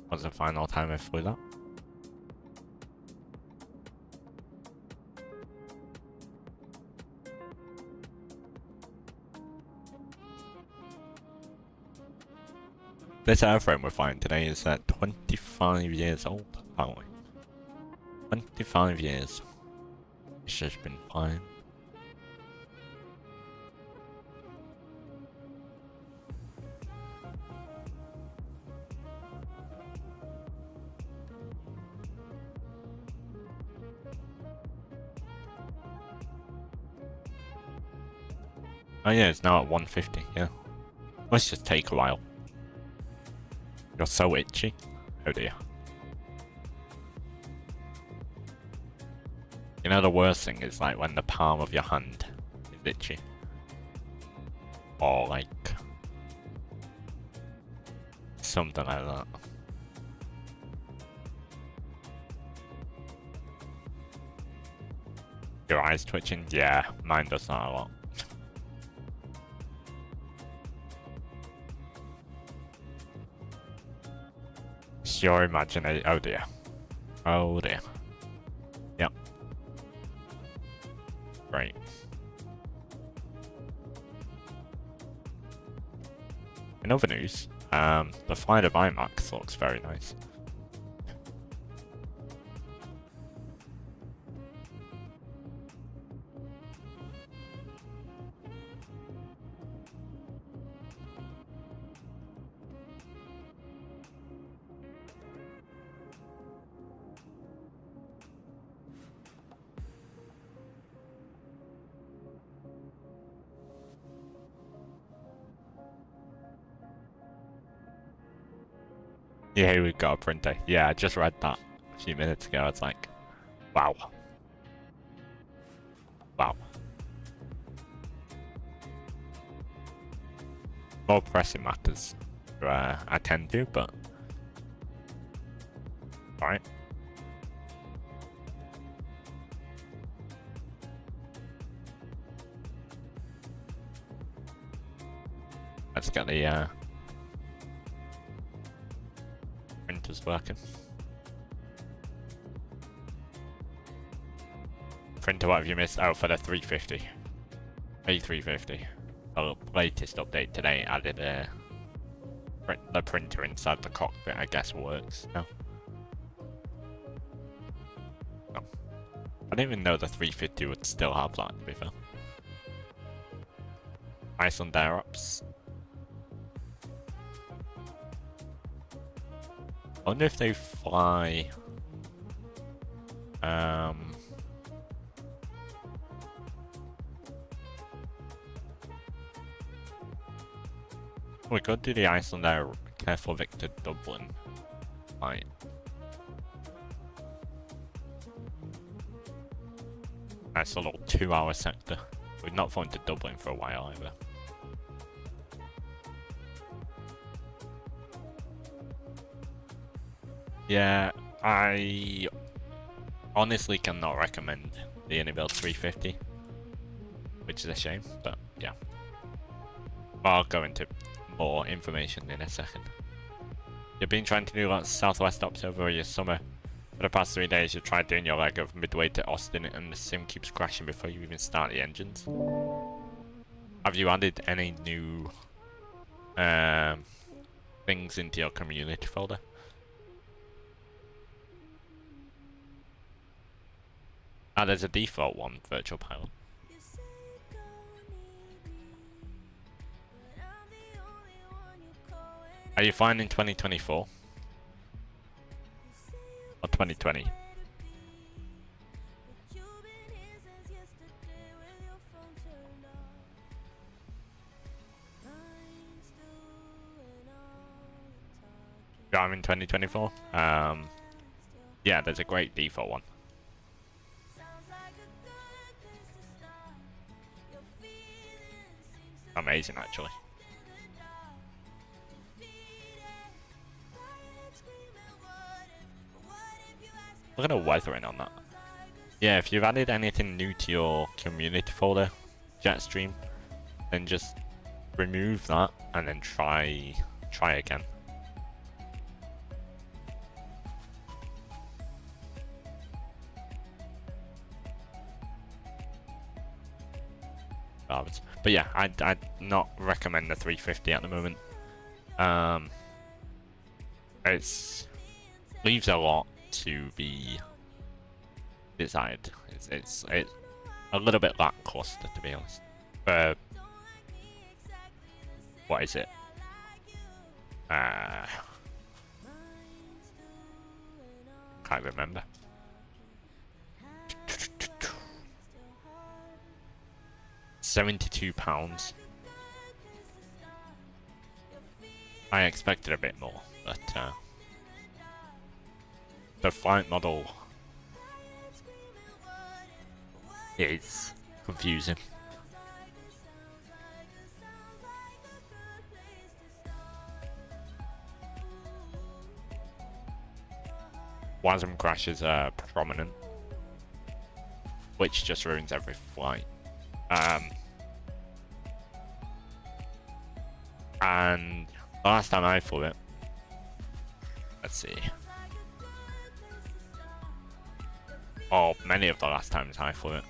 Was the final time I flew that? This airframe we're flying today is 25 years old, apparently. 25 years. It's just been flying. Oh yeah, it's now at 150, yeah. Let's just take a while. You're so itchy. Oh dear. You know the worst thing is like when the palm of your hand is itchy. Or like something like that. Your eyes twitching? Yeah, mine does that a lot. It's your imagination. Oh dear. Oh dear. Yep. Great. In other news, the flight of IMAX looks very nice. Yeah, we've got a printer. Yeah, I just read that a few minutes ago. It's like, wow. Wow. More pressing matters. I tend to, but... Alright. Let's get the printers working. Printer, what have you missed? Oh, for the 350. A350. The latest update today added the printer inside the cockpit, I guess works now. Oh. I didn't even know the 350 would still have that, to be fair. Iceland Air Ops. I wonder if they fly... We could do the Iceland Air Careful Victor Dublin flight. Nice little 2-hour sector. We've not flown to Dublin for a while either. Yeah, I honestly cannot recommend the Unibuild 350, which is a shame, but yeah. I'll go into more information in a second. You've been trying to do lots of Southwest stops over your summer. For the past 3 days, you've tried doing your leg of Midway to Austin, and the sim keeps crashing before you even start the engines. Have you added any new things into your community folder? Ah, there's a default one, Virtual Pilot. Are you fine in 2024? Or 2020? Yeah, I'm in 2024. Yeah, there's a great default one. Amazing, actually. Look at the weathering on that. Yeah, if you've added anything new to your community folder, Jetstream, then just remove that and then try again. But yeah, I'd not recommend the 350 at the moment. It's leaves a lot to be desired. It's a little bit lackluster, to be honest. What is it? Can't remember. £72. I expected a bit more, but the flight model is confusing. WASM crashes are prominent, which just ruins every flight. And the last time I flew it, let's see, or many of the last times I flew it,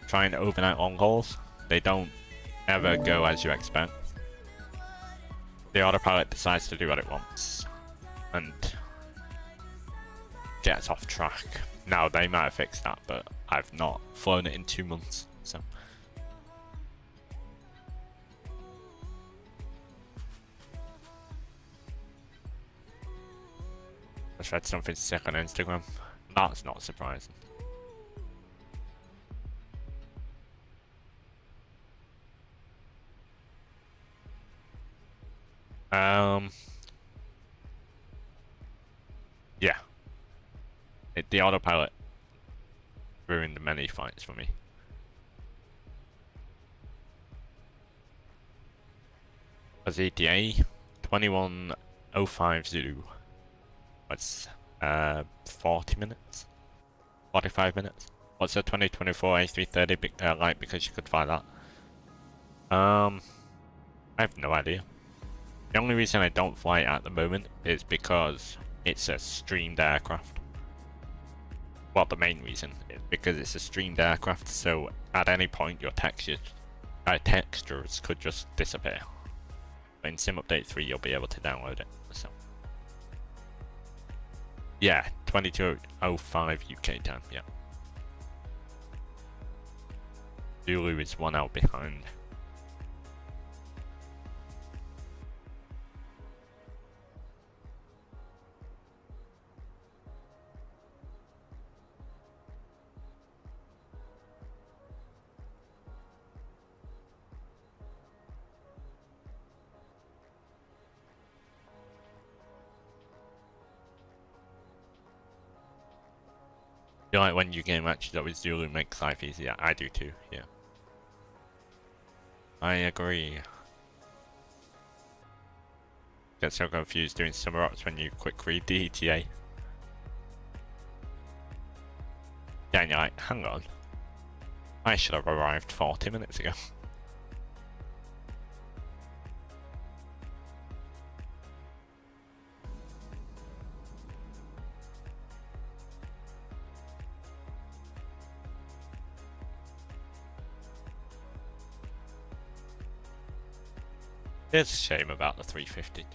trying overnight long hauls, they don't ever go as you expect. The autopilot decides to do what it wants and gets off track. Now they might have fixed that, but I've not flown it in 2 months, so. I read something sick on Instagram. That's not surprising. Yeah. The autopilot ruined many flights for me. Was ETA 21:05 Zulu. What's 40 minutes? 45 minutes? What's a 2024 A330 like, because you could find that? I have no idea. The only reason I don't fly it at the moment is because it's a streamed aircraft. Well, the main reason is because it's a streamed aircraft, so at any point your textures could just disappear. But in Sim Update 3 you'll be able to download it. So yeah, 22:05 UK time, yeah. Zulu is 1 hour behind. You like when you game matches up with Zulu makes life easier? I do too, yeah. I agree. Get so confused doing summer ops when you quick read the ETA. Yeah, and you're like, hang on. I should have arrived 40 minutes ago. It's a shame about the 350.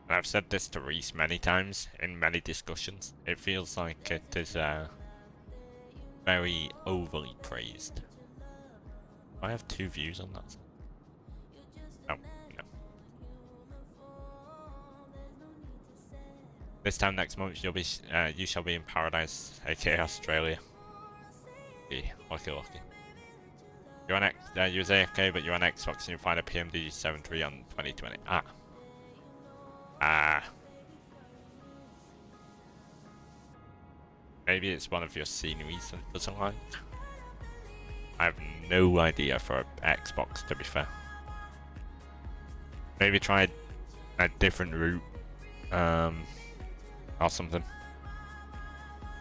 And I've said this to Reese many times in many discussions. It feels like it is very overly praised. I have 2 views on that. Oh, no. This time next month you shall be in paradise, aka Australia. Yeah, lucky. You're on you was AFK, but you're on Xbox and you find a PMD 73 on 2020. Maybe it's one of your sceneries that it doesn't like. I have no idea for Xbox, to be fair. Maybe try a different route, or something.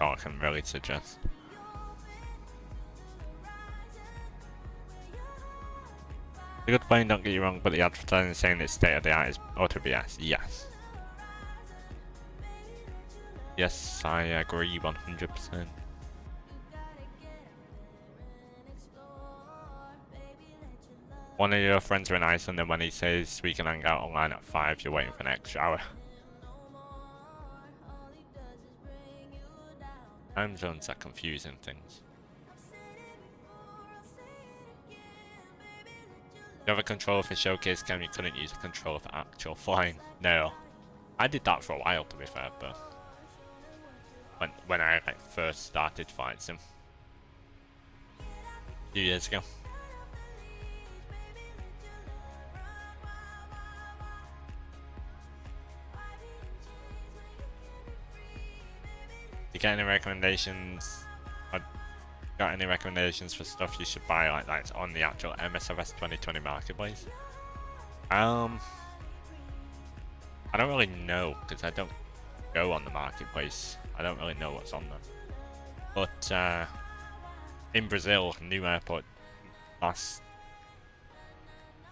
Oh, I can really suggest. A good plane, don't get you wrong, but the advertising saying it's state of the art is auto BS. Yes. Yes, I agree 100%. One of your friends are in Iceland, and when he says we can hang out online at 5, you're waiting for an extra hour. Time zones are confusing things. You have a controller for showcase cam, you couldn't use a controller for actual flying. No. I did that for a while, to be fair, but when I like first started flying sim a few years ago. You get any recommendations? Or got any recommendations for stuff you should buy like that's on the actual MSFS 2020 marketplace? I don't really know because I don't go on the marketplace. I don't really know what's on there. But in Brazil, new airport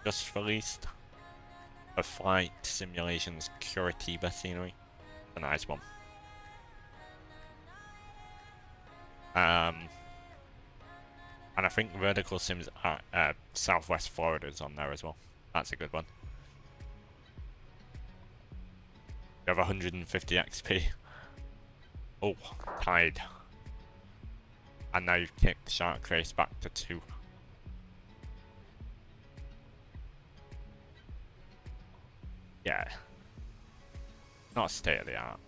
just released a flight simulations Curitiba scenery. A nice one. And I think vertical sims are Southwest Florida is on there as well. That's a good one. You have 150 XP. Oh, tied. And now you've kicked Shark Race back to 2. Yeah. Not state of the art.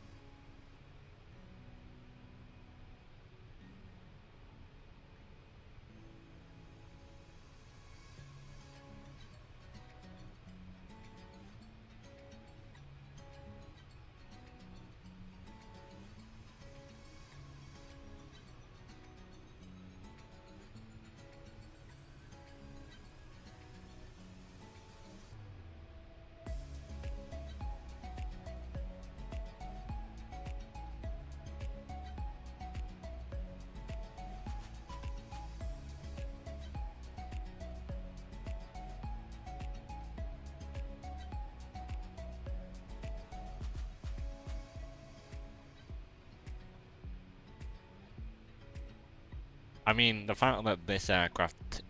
I mean, the fact that this aircraft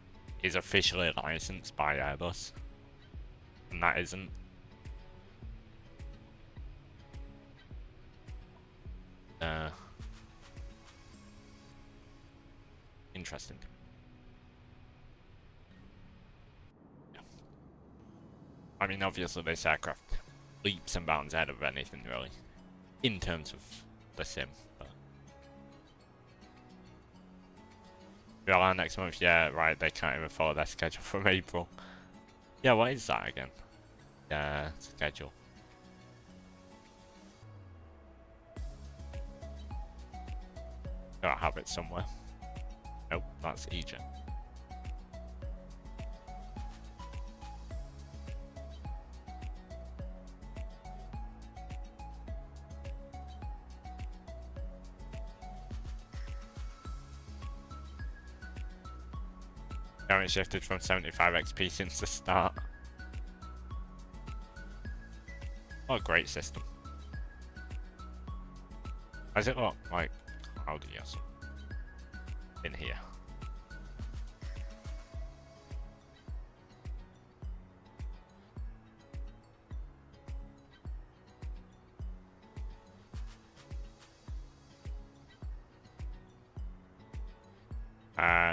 is officially licensed by Airbus, and that isn't. Interesting. Yeah. I mean, obviously this aircraft leaps and bounds ahead of anything, really, in terms of the sim. But we'll next month, yeah, right, they can't even follow their schedule from April. Yeah, what is that again? Yeah, schedule. Gotta have it somewhere. Nope, that's Egypt. Haven't shifted from 75 XP since the start. What a great system. Has it look like cloudy or something in here?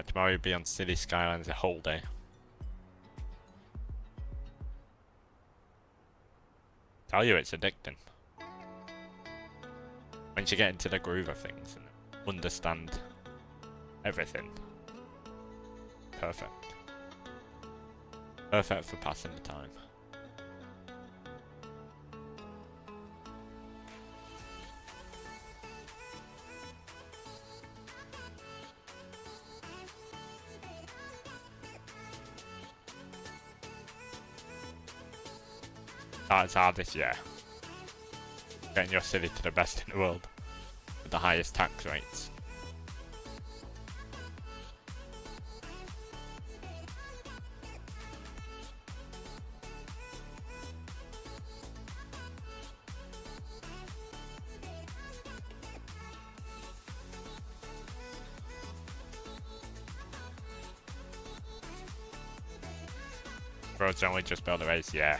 Tomorrow you'll be on City Skylines the whole day. Tell you it's addicting. Once you get into the groove of things and understand everything. Perfect. Perfect for passing the time. That's hardest, yeah. Getting your city to the best in the world with the highest tax rates. Roads only just build a race, yeah.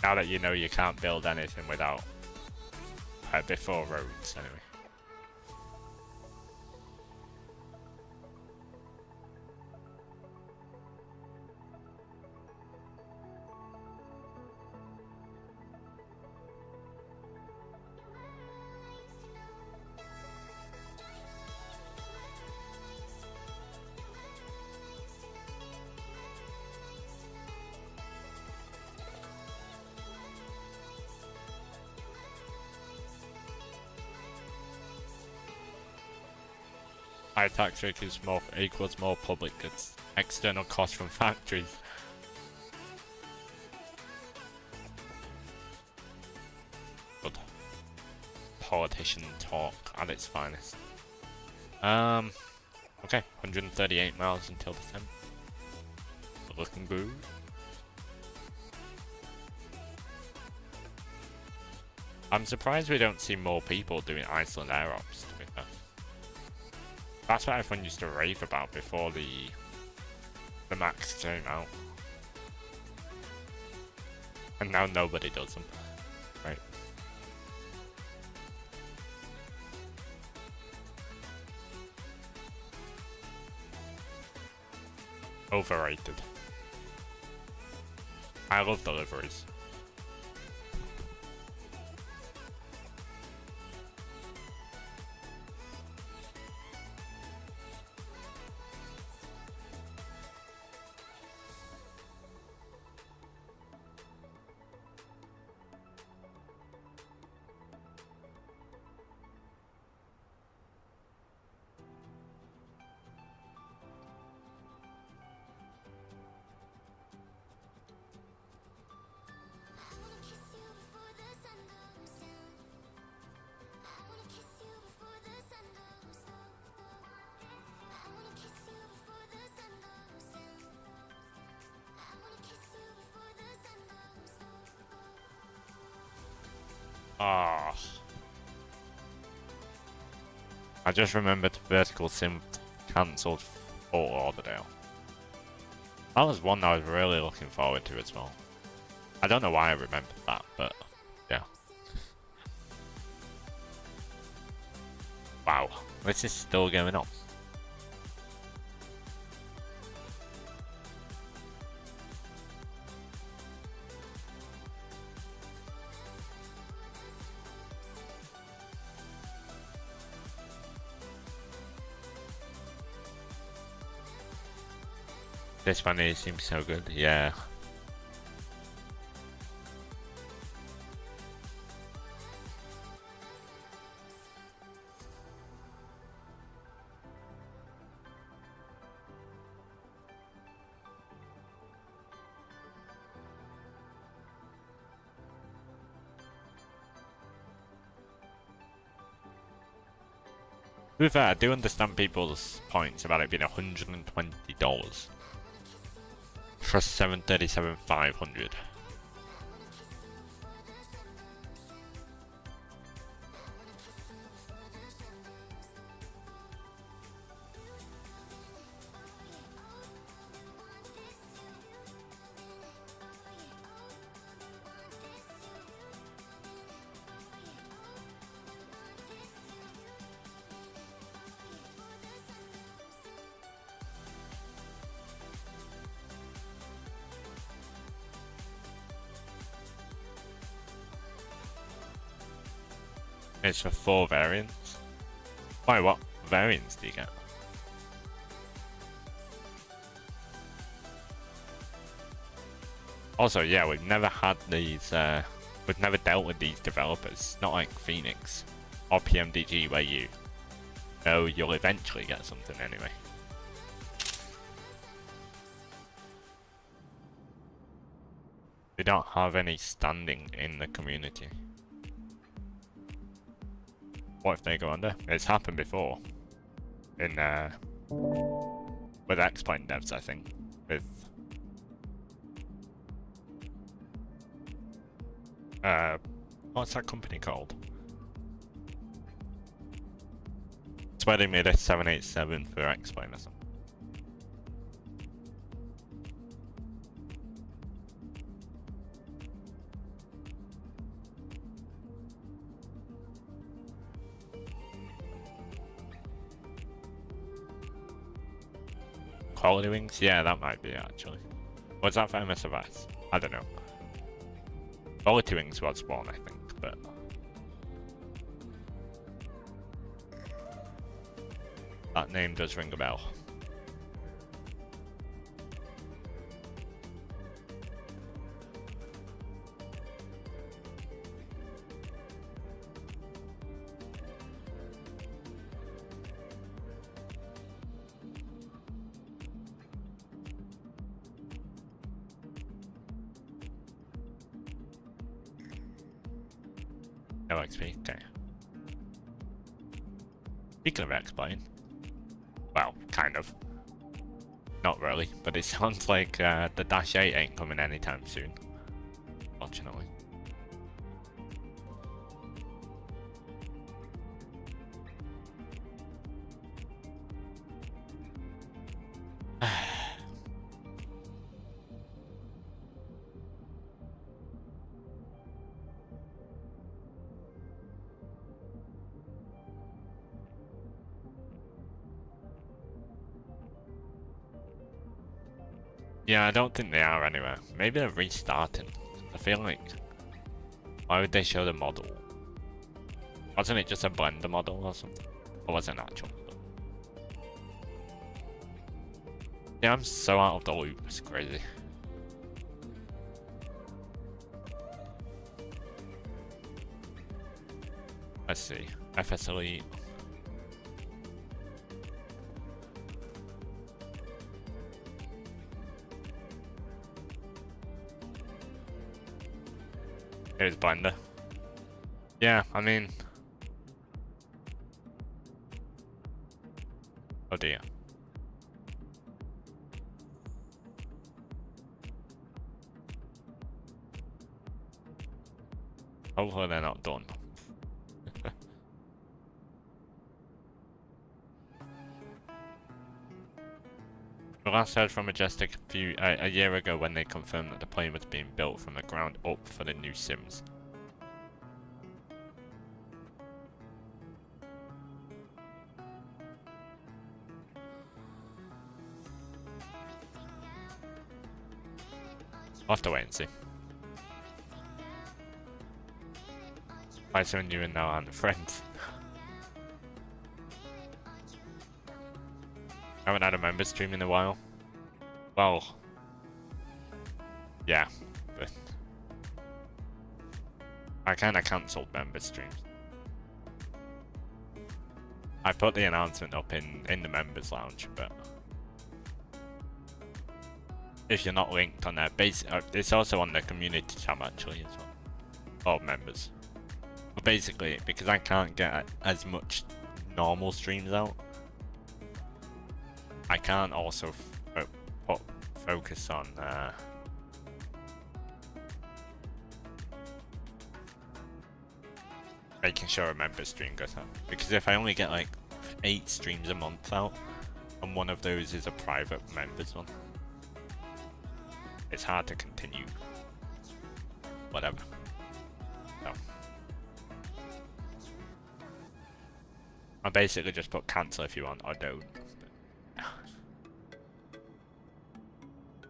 Now that you know you can't build anything without before roads, anyway. High tax rate is more equals more public goods. External costs from factories. Good. Politician talk at its finest. Okay, 138 miles until December. Looking good. I'm surprised we don't see more people doing Iceland air ops, to be fair. That's what everyone used to rave about before the Max came out. And now nobody does them. Right. Overrated. I love deliveries. Ah, I just remembered Vertical Sim cancelled Fort Lauderdale. That was one I was really looking forward to as well. I don't know why I remembered that, but yeah. Wow, this is still going on. This one seems so good, yeah. To be fair, I do understand people's points about it being $120 for 737-500. It's for 4 variants. Why, what variants do you get? Also, yeah, we've never had these, we've never dealt with these developers. Not like Phoenix or PMDG where you know you'll eventually get something anyway. They don't have any standing in the community. What if they go under? It's happened before. In, with X-Plane devs, I think. With, what's that company called? It's where they made a 787 for X-Plane or something. Quality Wings? Yeah, that might be actually. Was that for MSFS? I don't know. Quality Wings was one, I think, but... that name does ring a bell. No XP, okay. Speaking of X-Plane, well, kind of. Not really, but it sounds like the Dash 8 ain't coming anytime soon, fortunately. Yeah, I don't think they are anyway. Maybe they're restarting. I feel like... Why would they show the model? Wasn't it just a blender model or something? Or was it an actual model? Yeah, I'm so out of the loop. It's crazy. Let's see. FSRealistic. Here's Blender. Yeah, I mean... Oh dear. Hopefully they're not done. We last heard from Majestic a year ago when they confirmed that the plane was being built from the ground up for the new Sims. I'll have to wait and see. Why someone you and now aren't friends? I haven't had a member stream in a while. Well, yeah, but I kind of cancelled member streams. I put the announcement up in the members lounge, but if you're not linked on there, it's also on the community tab actually as well, or members. But basically, because I can't get as much normal streams out, I can't also focus on making sure a member stream goes out. Because if I only get like 8 streams a month out, and one of those is a private members one, it's hard to continue. Whatever. So I basically just put cancel if you want or don't.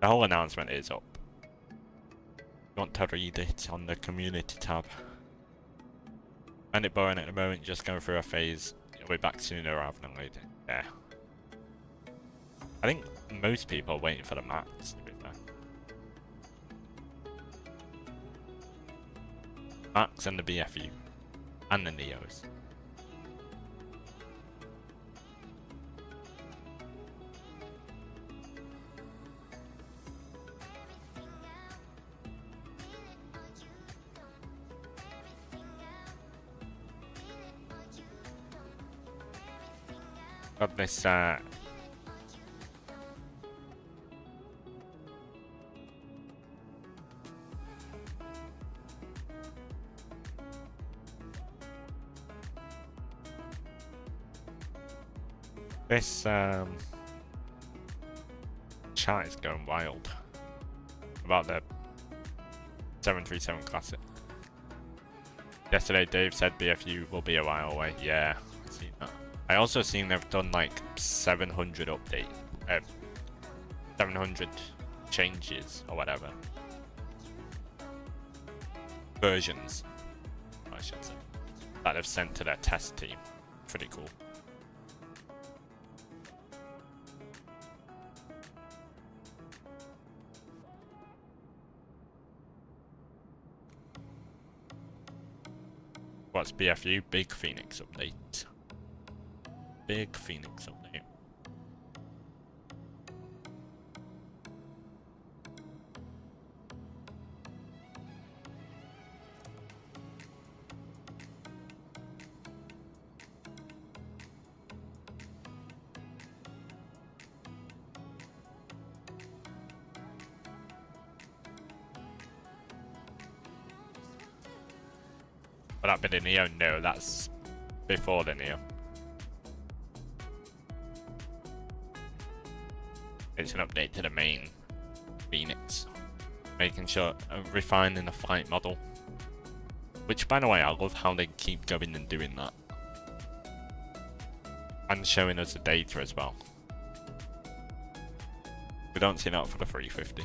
The whole announcement is up. If you want to read it on the community tab. Find it boring at the moment, just going through a phase. You'll be back sooner rather than later. Yeah. I think most people are waiting for the Max, to be fair. Max and the BFU. And the Neos. Got this chat is going wild about the 737 Classic. Yesterday Dave said BFU will be a while away. Yeah, I've seen that. I also seen they've done like 700 update, 700 changes or whatever. Versions, I should say, that they've sent to their test team. Pretty cool. What's BFU? Big Phoenix update. Big Phoenix update. Would that be the Neo? No, that's before the Neo. It's an update to the main Fenix, making sure refining the flight model. Which, by the way, I love how they keep going and doing that, and showing us the data as well. We don't see that for the 350.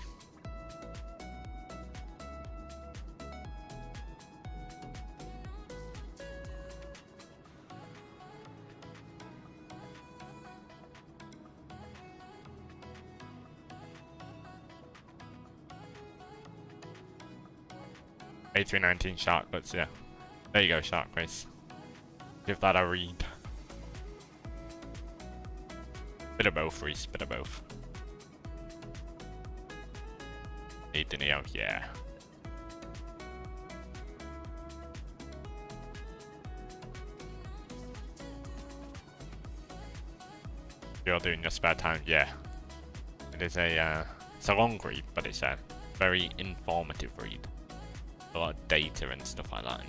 A319 Shark, but yeah. There you go, Shark Race. Give that a read. Bit of both, Reese, bit of both. Need the Neo, yeah. You're doing your spare time, yeah. It is a, it's a long read, but it's a very informative read. A lot of data and stuff like that.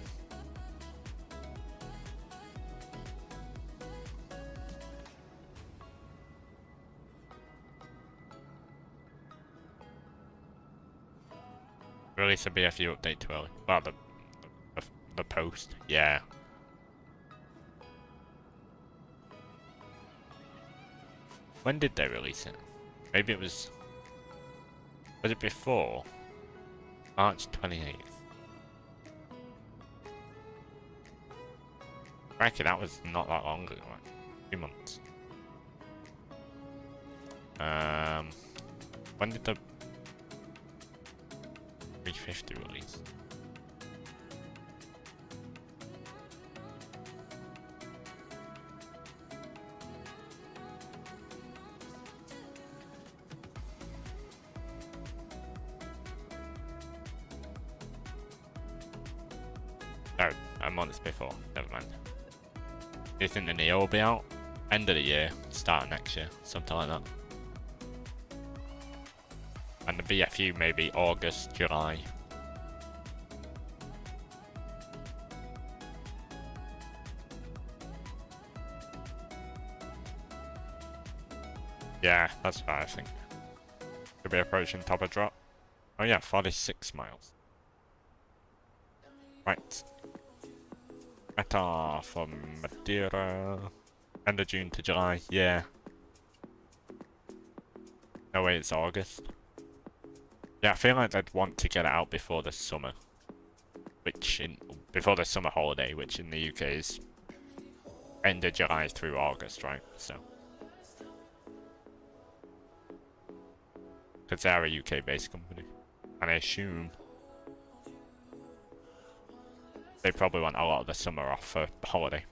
Release a BFU update too early. Well, the post, yeah. When did they release it? Maybe it was it before? March 28th. Crikey, that was not that long ago, like 2 months. When did the 350 release? No, a month before. Never mind. Do you think the Neo will be out? End of the year, start of next year, something like that. And the BFU maybe August, July. Yeah, that's what I think. Could be approaching top of drop. Oh yeah, 46 miles. Right. Meta from Madeira. End of June to July, yeah. No way, it's August. Yeah, I feel like they'd want to get it out before the summer. Before the summer holiday, which in the UK is end of July through August, right? So. Because they're a UK based company. And I assume they probably want a lot of the summer off for holiday.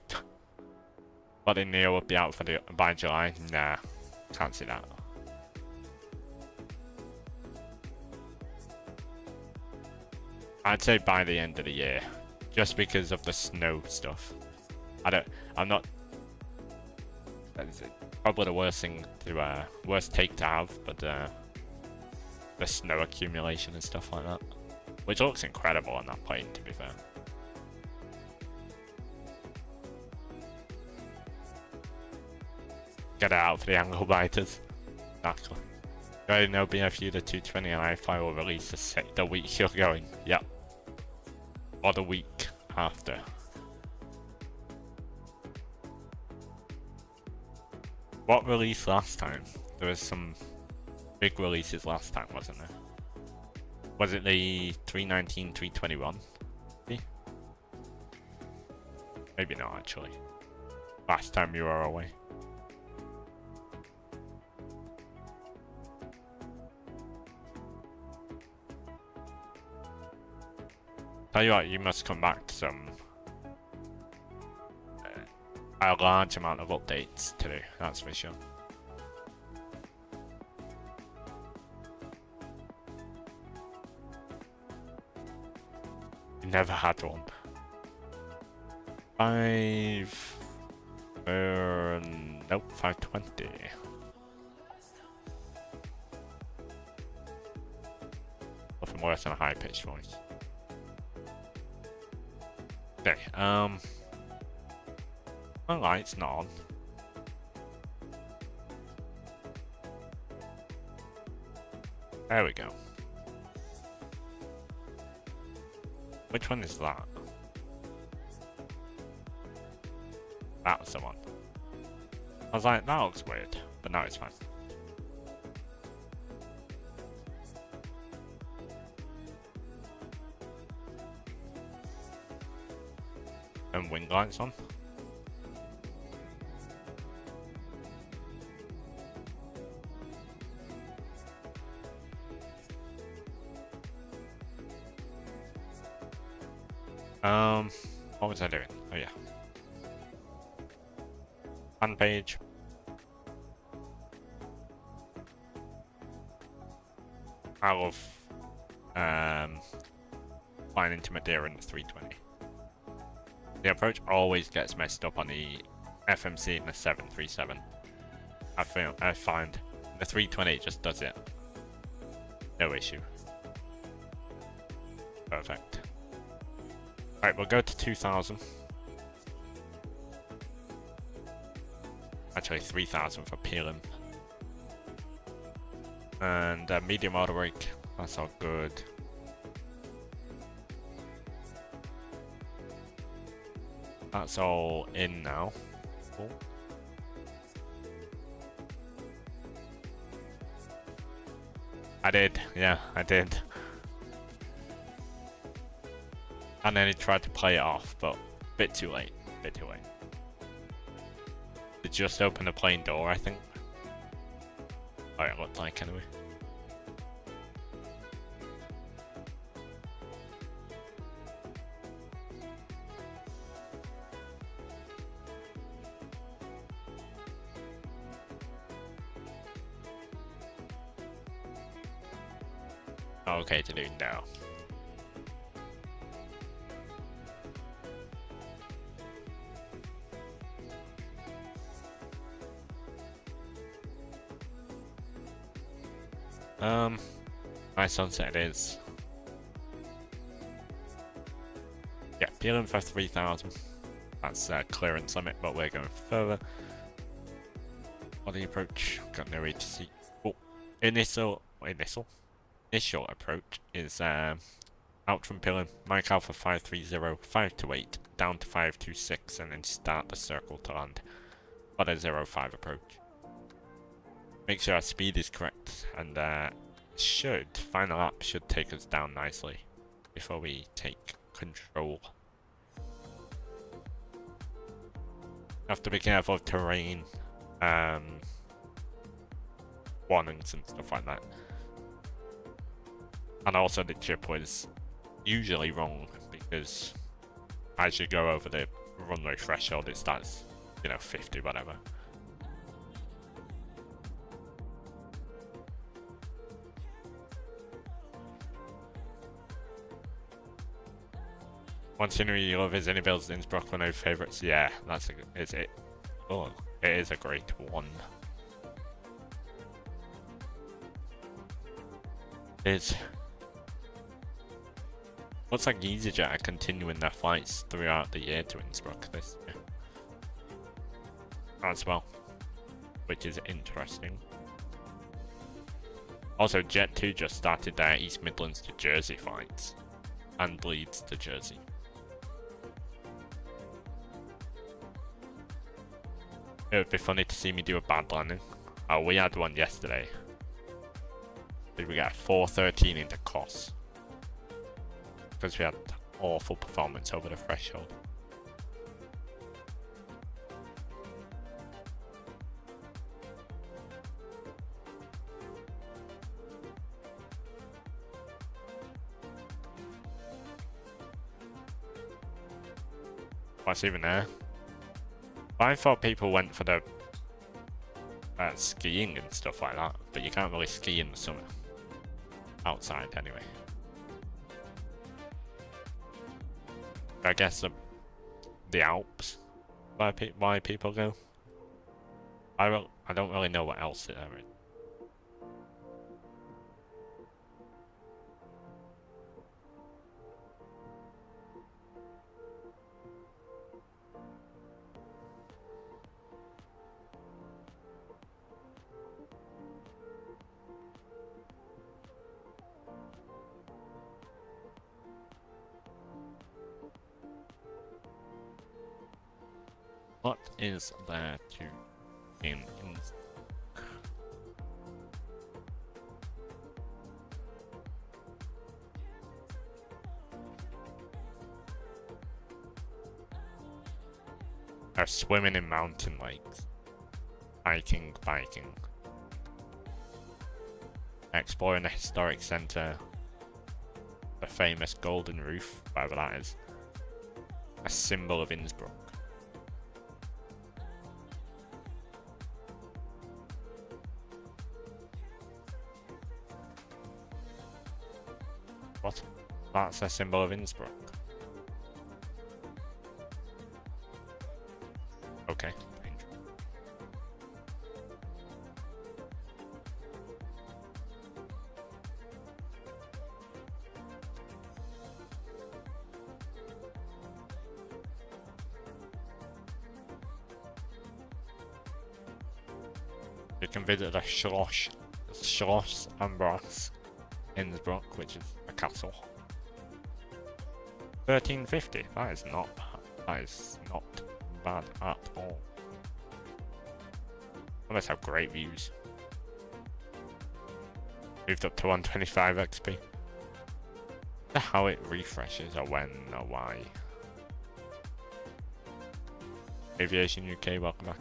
But the Neo would be out for by July? Nah, can't see that. I'd say by the end of the year, just because of the snow stuff. I'm not. That's probably the worst thing to worst take to have, but the snow accumulation and stuff like that, which looks incredible on that plane, to be fair. Get it out for the angle biters. Exactly. You already know BFU the 220 and I-Fly will release the week you're going. Yep. Or the week after. What released last time? There was some big releases last time, wasn't there? Was it the 319, 321? Maybe not, actually. Last time you were away. Tell you what, you must come back to some a large amount of updates to do, that's for sure. You never had one. Nope, 520. Nothing worse than a high-pitched voice. Okay, my light's not on. There we go. Which one is that? That was the one. I was like, that looks weird, but no, it's fine. And wing lights on. What was I doing? Oh yeah. Fan page. I love flying into Madeira in the 320. The approach always gets messed up on the FMC and the 737. I find the 320 just does it. No issue. Perfect. Alright, we'll go to 2000. Actually 3000 for peeling. And medium auto brake, that's all good. That's all in now. Cool. I did, yeah, I did. And then he tried to play it off, but a bit too late, It just opened the plane door, I think. Oh, it looked like anyway. Okay to do now. Nice sunset it is. Yeah, peeling for 3000. That's clearance limit, but we're going further. On the approach, got no way to see. Oh, initial approach is out from peeling, Mike Alpha 530, 528, down to 526, and then start the circle to land on a 05 approach. Make sure our speed is correct, and final lap should take us down nicely before we take control. Have to be careful of terrain, warnings and stuff like that. And also the chip was usually wrong because as you go over the runway threshold it starts, 50 whatever. One scenery you love is any builds Innsbruck one of favourites. Yeah, it is a great one. Looks like EasyJet are continuing their flights throughout the year to Innsbruck this year as well, which is interesting. Also, Jet2 just started their East Midlands to Jersey flights and Leeds to Jersey. It would be funny to see me do a bad landing. Oh, we had one yesterday. Did we get a 413 into Kos? Because we had awful performance over the threshold. What's even there? I thought people went for the skiing and stuff like that, but you can't really ski in the summer. Outside, anyway. I guess the Alps, why people go. I don't really know what else there is. What is there to in are swimming in mountain lakes, biking, exploring a historic centre, the famous Golden Roof, whatever that is, a symbol of Innsbruck. What? That's a symbol of Innsbruck. Okay. You can visit the Schloss Ambras, Innsbruck, which is a castle. 1350. That is not bad at all. They must have great views. Moved up to 125 XP. I wonder how it refreshes, or when, or why. Aviation UK, welcome back.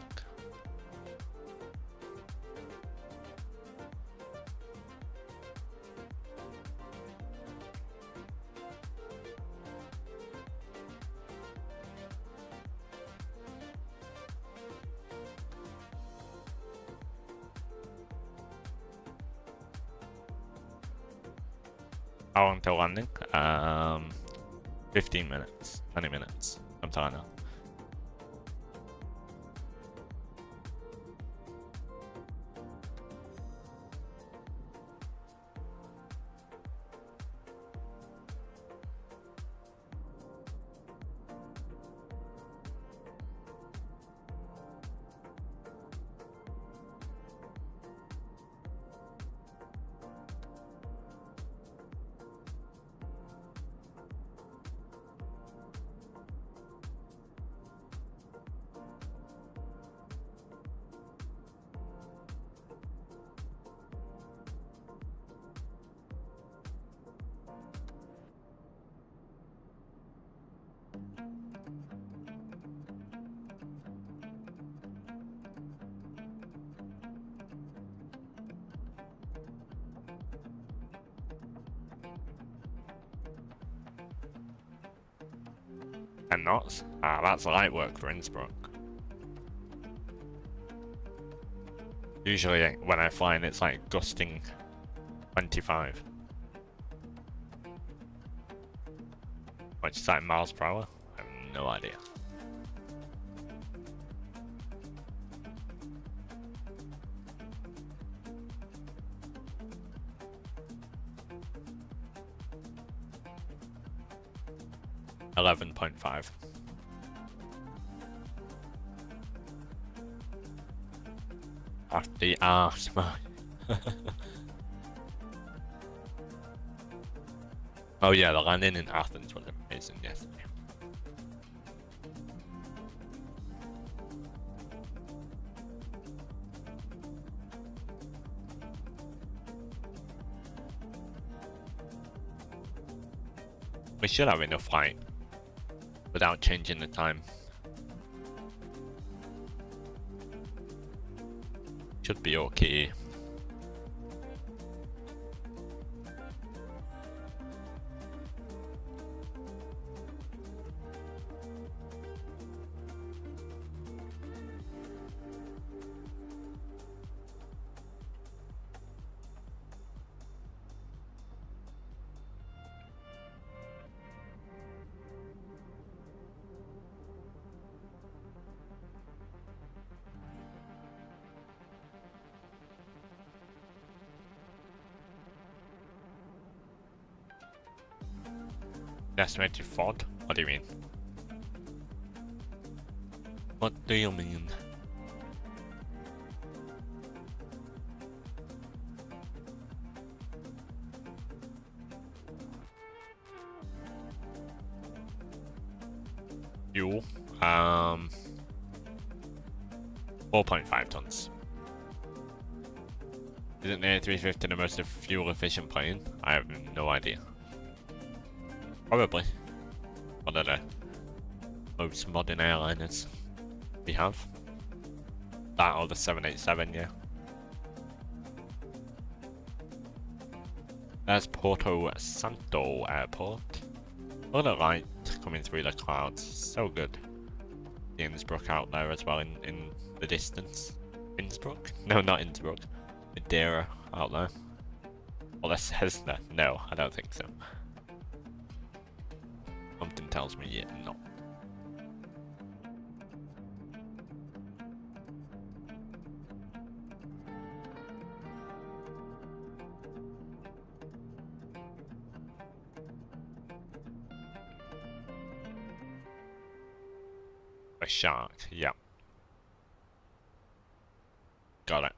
How long till landing? 15 minutes, 20 minutes, sometime like that. And knots? Ah, that's light work for Innsbruck. Usually when I fly in, it's like gusting 25. Which is like miles per hour? I have no idea. .5. At the arse, man. Oh yeah, the landing in Athens was amazing yesterday. We should have enough flight without changing the time. Should be okay. Estimated FOD? What do you mean? What do you mean? You? 4.5 tons. Isn't the A350 the most fuel efficient plane? I have no idea. Probably. One of the most modern airliners we have. That or the 787, yeah. There's Porto Santo Airport. Look at the light coming through the clouds. So good. The Innsbruck out there as well in the distance. Innsbruck? No, not Innsbruck. Madeira out there. Well, that says that. No, I don't think so. Something tells me yet not. A shark, yeah. Got it.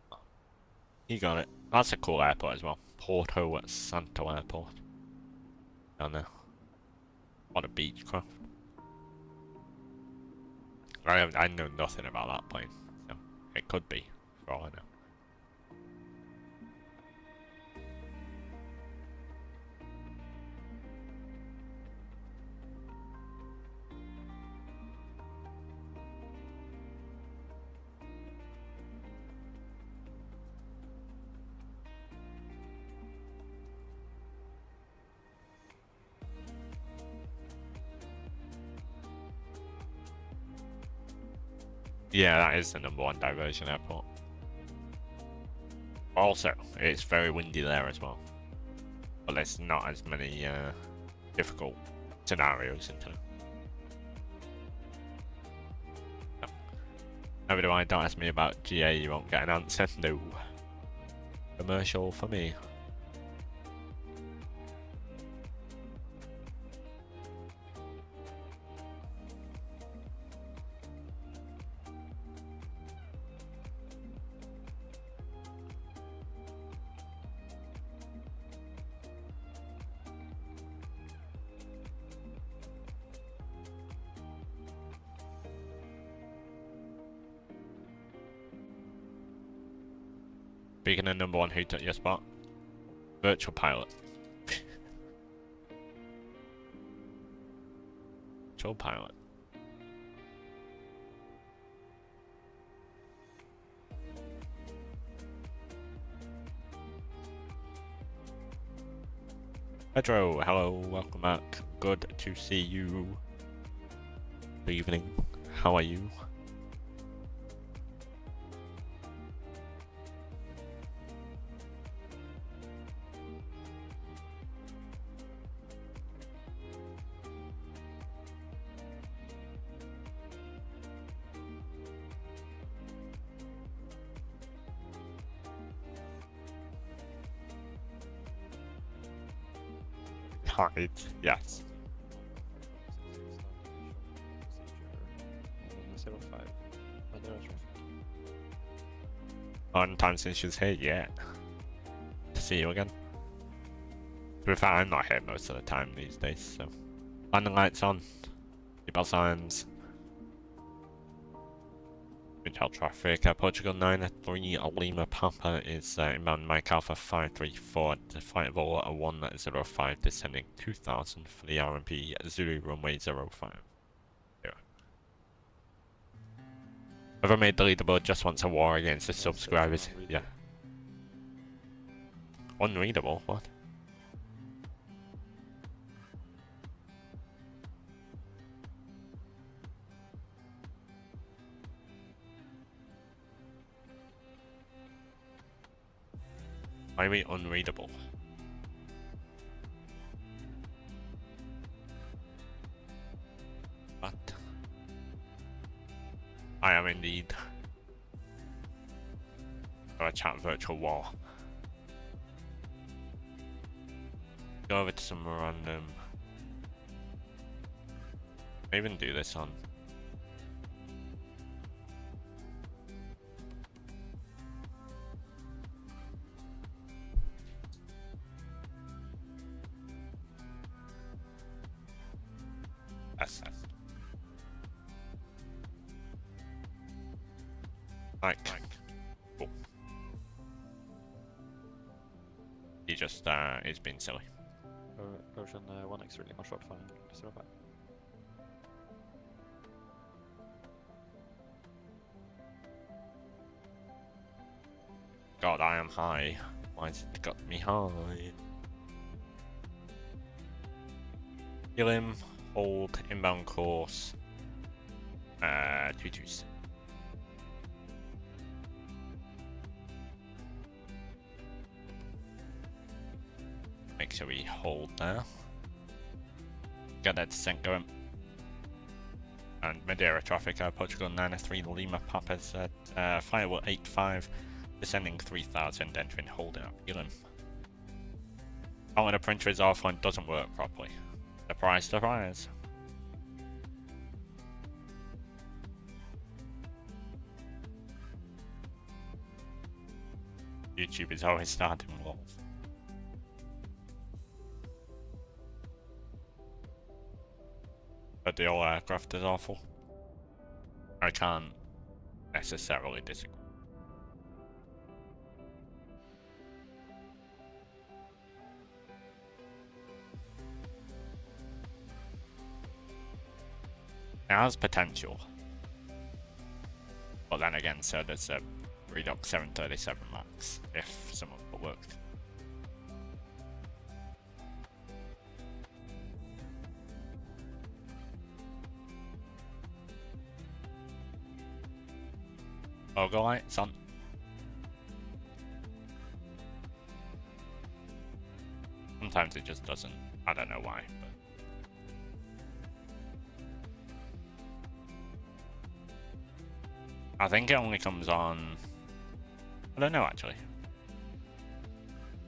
You got it. That's a cool airport as well. Porto Santo Airport. Down there. On a Beechcraft. I know nothing about that plane, so it could be, for all I know. Yeah, that is the #1 diversion airport. Also, it's very windy there as well. But there's not as many difficult scenarios into it. No. Never do I. Don't ask me about GA, you won't get an answer. No. Commercial for me. Speaking of #1, who took your spot? Virtual pilot. Virtual pilot. Pedro, hello, welcome back. Good to see you. Good evening. How are you? Yes. Long time since she's here, yeah. To see you again. To be fair, I'm not here most of the time these days, so. Landing lights on. Seatbelt signs. Intel traffic. Portugal 93 Lima Papa is inbound Mike Alpha 534 to flight level 105 descending 2000 for the RMP Zulu runway 05. Yeah. Whoever made the leaderboard just wants a war against the subscribers. Yeah. Unreadable? What? Why are we unreadable? What? I am indeed. Got a chat virtual war. Go over to some random. I even do this on. Like, oh. He just is being silly. Version 1x really much short fine. God, I am high. Why has it got me high? Heal him, hold, inbound course. 226. Make sure we hold there. Get that descent going. And Madeira traffic, Portugal 903, Lima Papas at Firewall 85, descending 3000, entering holding up Elam. Oh, and the printer is offline, doesn't work properly. Surprise, surprise. YouTube is always starting low. But the old aircraft is awful. I can't necessarily disagree. It has potential. But then again, so there's a Redux 737 Max if some of it worked. Logo lights on. Sometimes it just doesn't. I don't know why, but I think it only comes on. I don't know actually.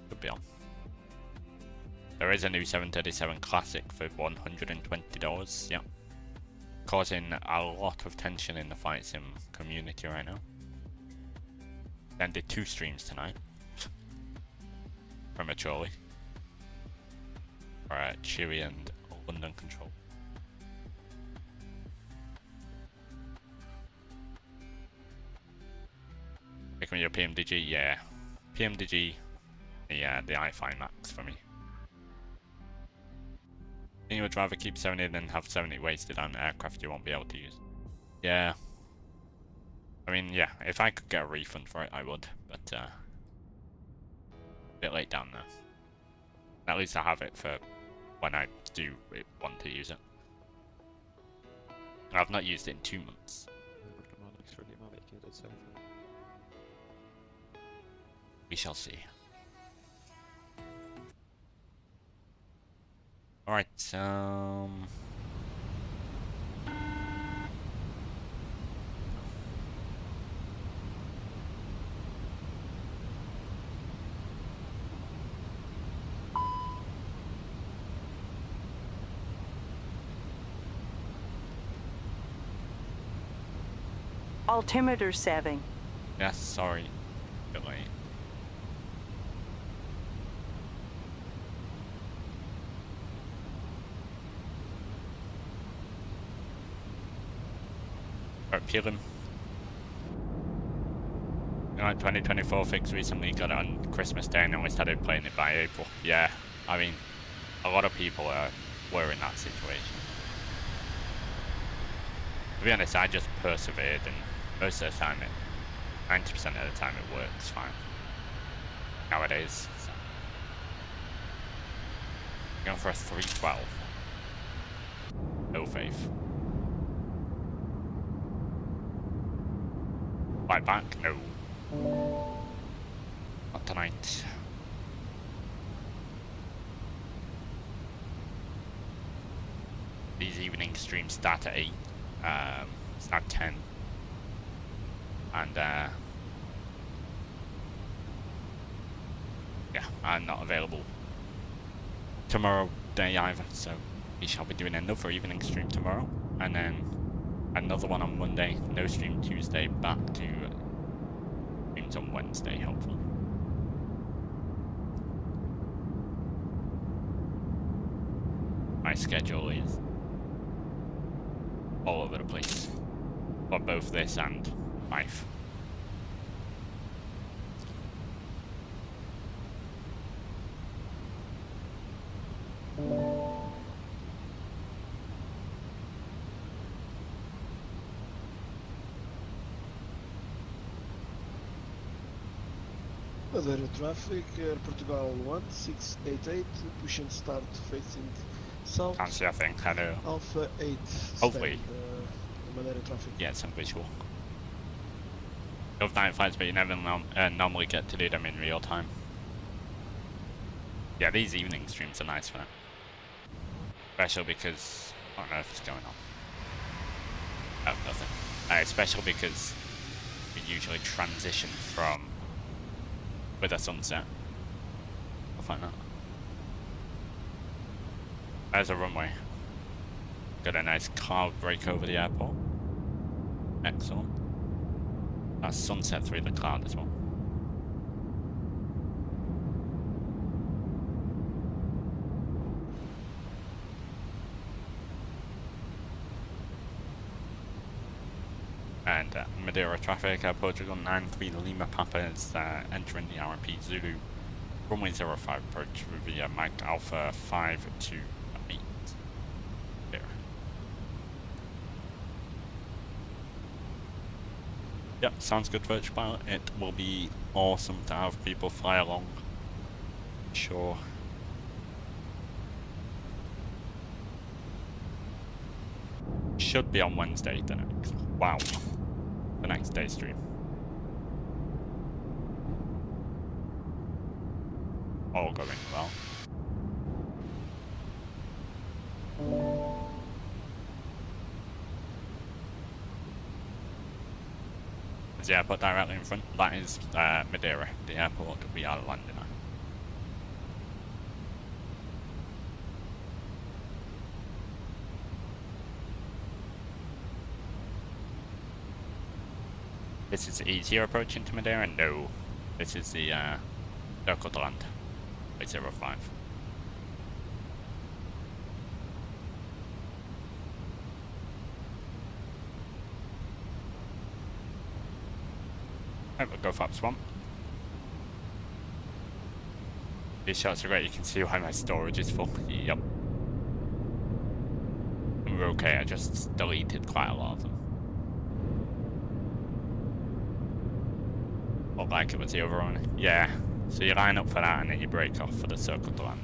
Could be on. There is a new 737 Classic for $120. Yeah, causing a lot of tension in the flight sim community right now. Then did 2 streams tonight. Prematurely. Alright, Chewy and London Control. Picking your PMDG, yeah. PMDG, yeah, the i5 Max for me. You would rather keep 70 than have 70 wasted on aircraft you won't be able to use. Yeah. I mean, yeah, if I could get a refund for it, I would, but a bit late down there. At least I have it for when I do want to use it. I've not used it in 2 months. We shall see. Alright, Altimeter setting. yes, sorry. Bit late. Alright, peel him. Alright, 2024 fix recently got it on Christmas Day and then we started playing it by April. Yeah, I mean, a lot of people were in that situation. To be honest, I just persevered and most of the time, 90% of the time it works fine. Nowadays, so. Going for a 312. No faith. Fight back? No. Not tonight. These evening streams start at 8. Start 10. And yeah, I'm not available tomorrow day either, so we shall be doing another evening stream tomorrow, and then another one on Monday, no stream Tuesday, back to streams on Wednesday, hopefully. My schedule is all over the place for both this and life. Madeira traffic, Air Portugal 1688, push and start facing south. Can't see a thing, hello. Alpha 8, Hopefully. the Madeira traffic. Yeah, some visual. Love night flights, but you never normally get to do them in real time. Yeah, these evening streams are nice for that. Special because I don't know if it's going on. Oh, nothing. Special because we usually transition from with a sunset. I'll find that. There's a runway. Got a nice cloud break over the airport. Excellent. That's sunset through the cloud as well. And Madeira traffic, Air Portugal 93 Lima Papa is entering the RMP Zulu. Runway 05 approach via Mike Alpha 528. There. Yep, sounds good, Virtual Pilot. It will be awesome to have people fly along. Sure. Should be on Wednesday, the next. Wow. The next day stream. All going well. There's the airport directly in front. That is Madeira, the airport we are landing at. This is easier approach into Madeira? No. This is the circle to land. 05. Right, we'll go for up swamp. These shots are great, you can see why my storage is full. Yep. And we're okay, I just deleted quite a lot of them. Looked like it was the other one. Yeah. So you line up for that and then you break off for the circle to land.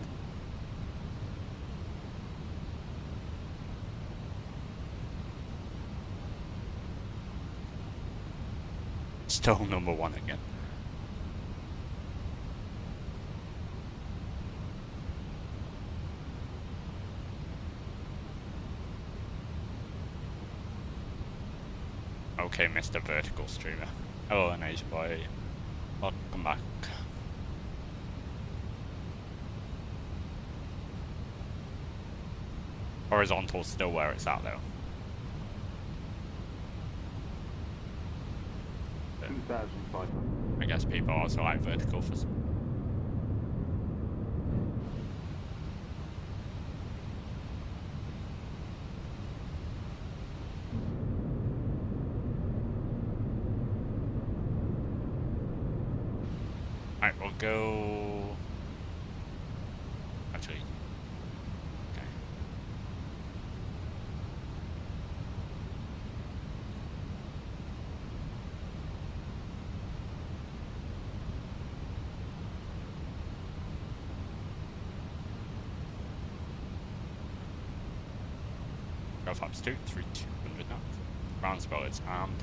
Still number one again. Okay, Mr. Vertical Streamer. Hello, an Asian boy. Welcome back. Horizontal still where it's at though. 2,500. I guess people also like vertical for some. Alright, we'll go. Actually. Okay. Go flaps 2, 3, 200 knots. Ground spell is armed.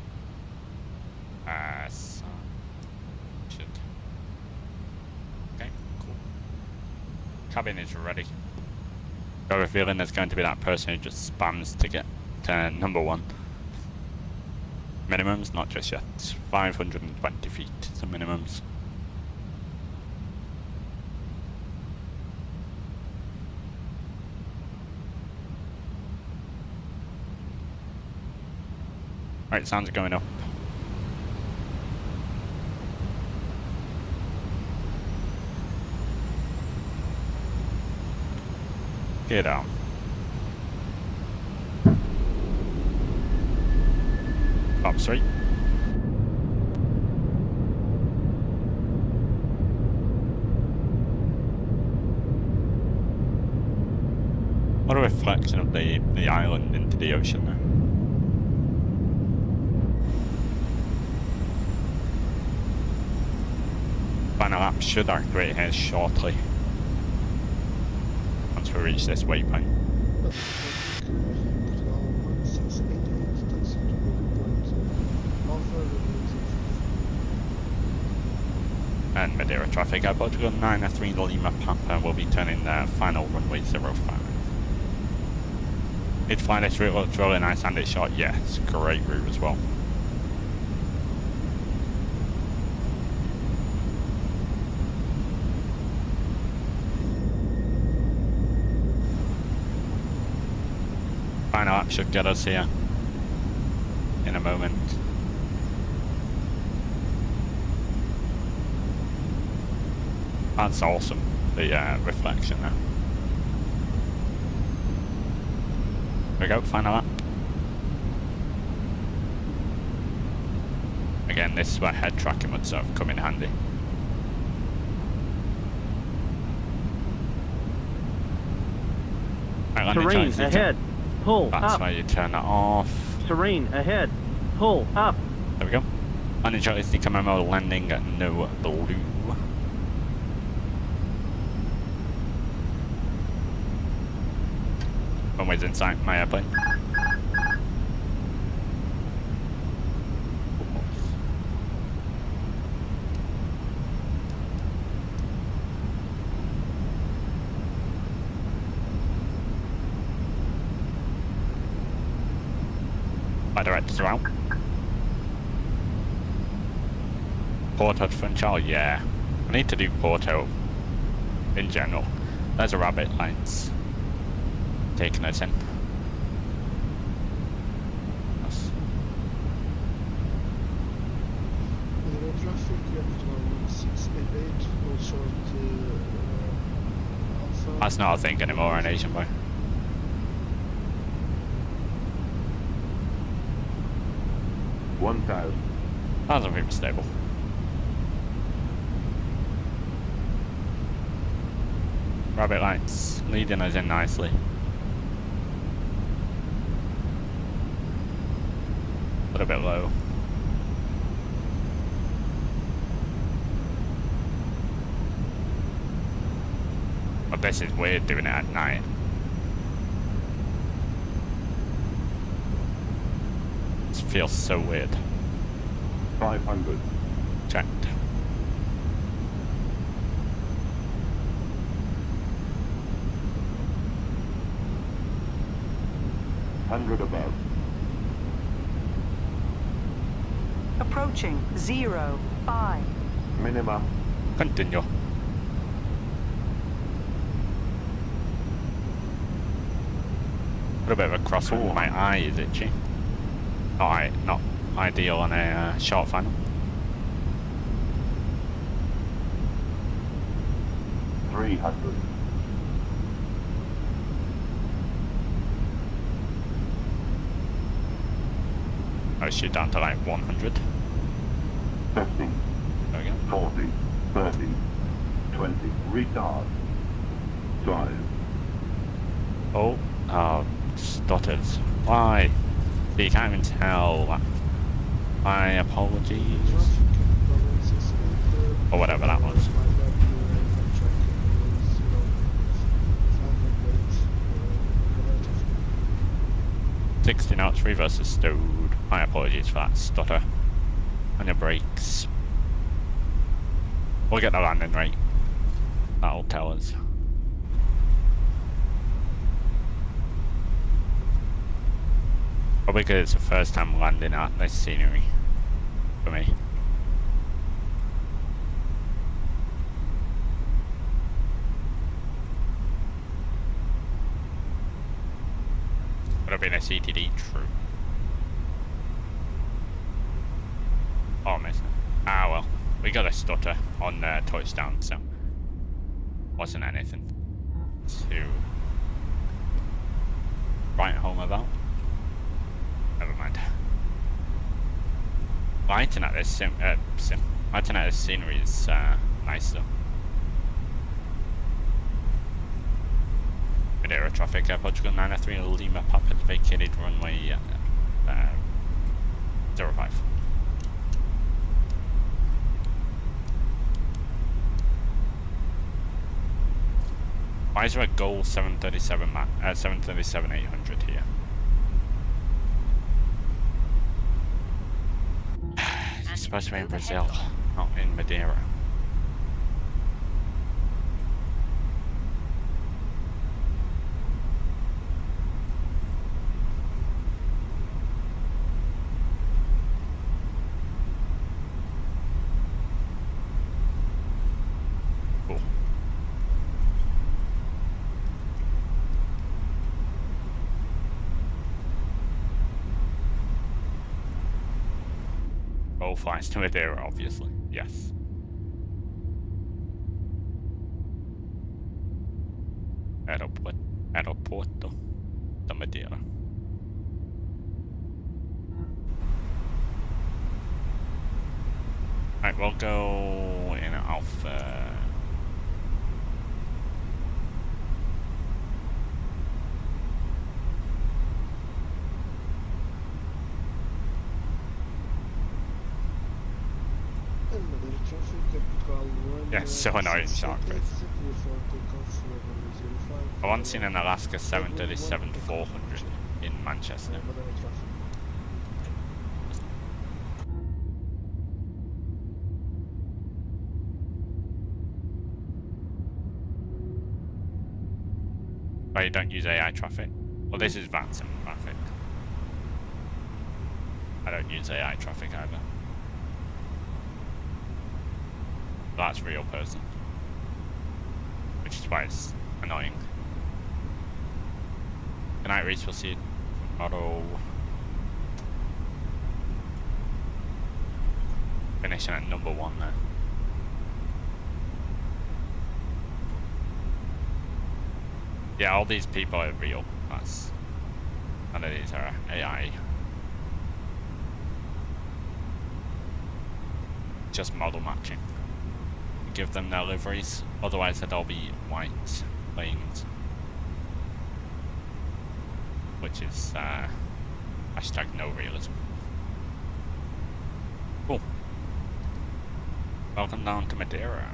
Should. Okay, cool. Cabin is ready. I have a feeling there's going to be that person who just spams to get to number one. Minimums, not just yet. 520 feet is the minimums. Right, sounds going up. Get down. Up straight. What a reflection of the island into the ocean there. Final should activate here shortly. Once we reach this waypoint. Portugal 1688, taxi to point Alpha, And Madeira traffic at Portugal 903 Lima Papa will be turning the final runway 05. Did fly this route, looks really nice and it's short. Yeah, it's a great route as well. Final lap should get us here in a moment. That's awesome, the reflection there. There we go, final lap. Again, this is where head tracking would sort of come in handy. Right, Terrain ahead. Pull That's up. why you turn that off. Terrain ahead. Pull up. There we go. Landing joystick memo, landing at no blue. Runway's inside my airplane. My directors are out. Porto to Funchal, yeah. I need to do Porto in general. There's a rabbit lights taking us in. That's Madeira traffic, Portugal 1688, all short Alpha. that's not a thing anymore on Asian boy. That doesn't seem stable. Rabbit lights leading us in nicely. A little bit low. But this is weird doing it at night. This feels so weird. 500. Checked. Above. Approaching 05. Minima. Continue. Got a bit of a crosswind. My eye is itchy. Alright, not ideal on a short final. $300. I shoot down to like 100. 50. There we go. 40. 30. 20. Retard. 5. Oh, stutters. Why? So you can't even tell. My apologies. Or whatever that was. 60 knots, reverse is stowed. My apologies for that stutter. On your brakes. We'll get the landing rate. That'll tell us. Probably because it's the first time landing at this scenery for me. Would have been a CTD, true. Oh, missed it. Ah, well. We got a stutter on touchdown, so wasn't anything to write home about. Never mind. Lighting at this lighting at this scenery is nice though. Madeira traffic, Portugal 903 Lima Papa vacated runway 05. Why is there a Goal 737-800 here? It's supposed to be in Brazil, not in Madeira. Cool. All flights to Madeira, obviously. Yes. Aeroporto da Madeira. Right, we'll go in Alpha. And Madeira traffic, Air Portugal 1. Yeah, so annoying, shark face. Clear for takeoff, runway 05. I once seen an Alaska 737-400 in Manchester. Madeira traffic. Oh, you don't use AI traffic? Well, this is VATSIM traffic. I don't use AI traffic either. That's real person. Which is why it's annoying. Good night, Reese. We'll see you tomorrow. Finishing at number 1 there. Yeah, all these people are real. That's none of these are AI. Just model matching. Give them their liveries, otherwise they'd all be white planes. Which is hashtag no realism. Cool. Welcome down to Madeira.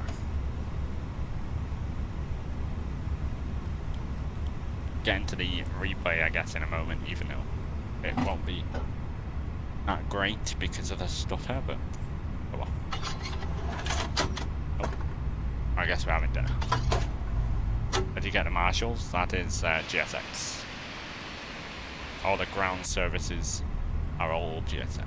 Get into the replay, I guess, in a moment, even though it won't be that great because of the stutter, but oh well. Oh, I guess we're having dinner. Did you get the marshals? That is GSX. All the ground services are all GSX.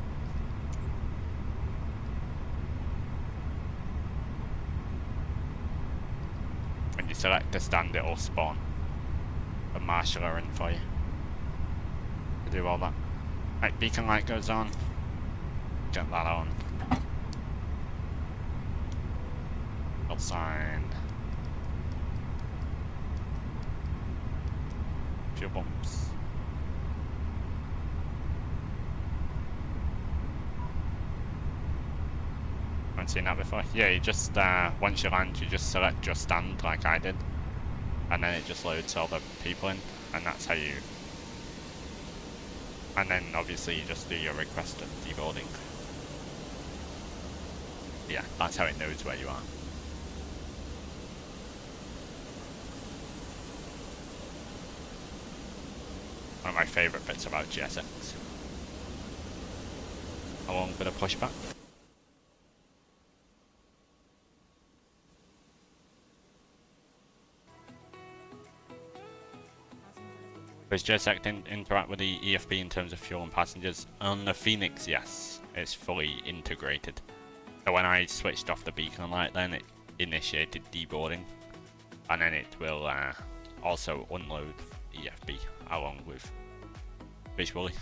When you select the stand, it'll spawn a marshaller in for you to do all that. Right, beacon light goes on. Get that on. Sign. Fuel bumps. Haven't seen that before. Yeah, you just once you land, you just select your stand like I did, and then it just loads all the people in, and that's how you. And then obviously you just do your request of deboarding. Yeah, that's how it knows where you are. One of my favourite bits about GSX. Along with a pushback. Does GSX interact with the EFB in terms of fuel and passengers? On the Fenix, yes, it's fully integrated. So when I switched off the beacon light, then it initiated deboarding, and then it will also unload EFB along with visually.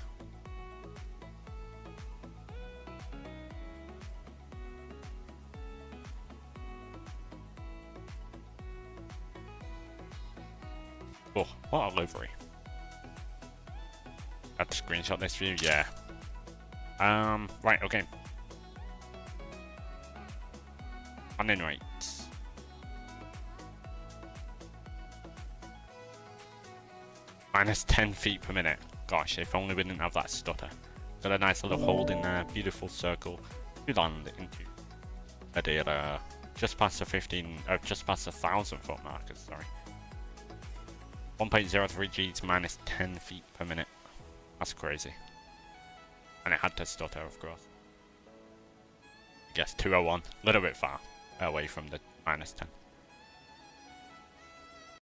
Oh, what a livery. Had to screenshot this view, yeah. Right, okay. Landing rates. Minus 10 feet per minute. Gosh, if only we didn't have that stutter. Got a nice little hold in there, beautiful circle. We land into Madeira, just past the just past the 1,000 foot markers, sorry. 1.03 Gs minus 10 feet per minute. That's crazy. And it had to stutter, of course. I guess 201, a little bit far away from the minus 10.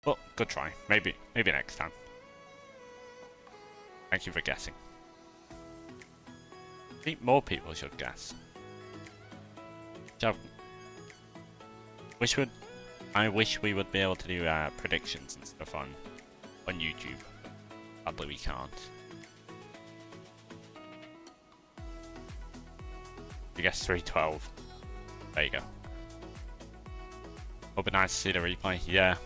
But good try. Maybe next time. Thank you for guessing. I think more people should guess. I wish we would be able to do predictions and stuff on YouTube. Sadly, we can't. You guess 312. There you go. Would be nice to see the replay. Yeah.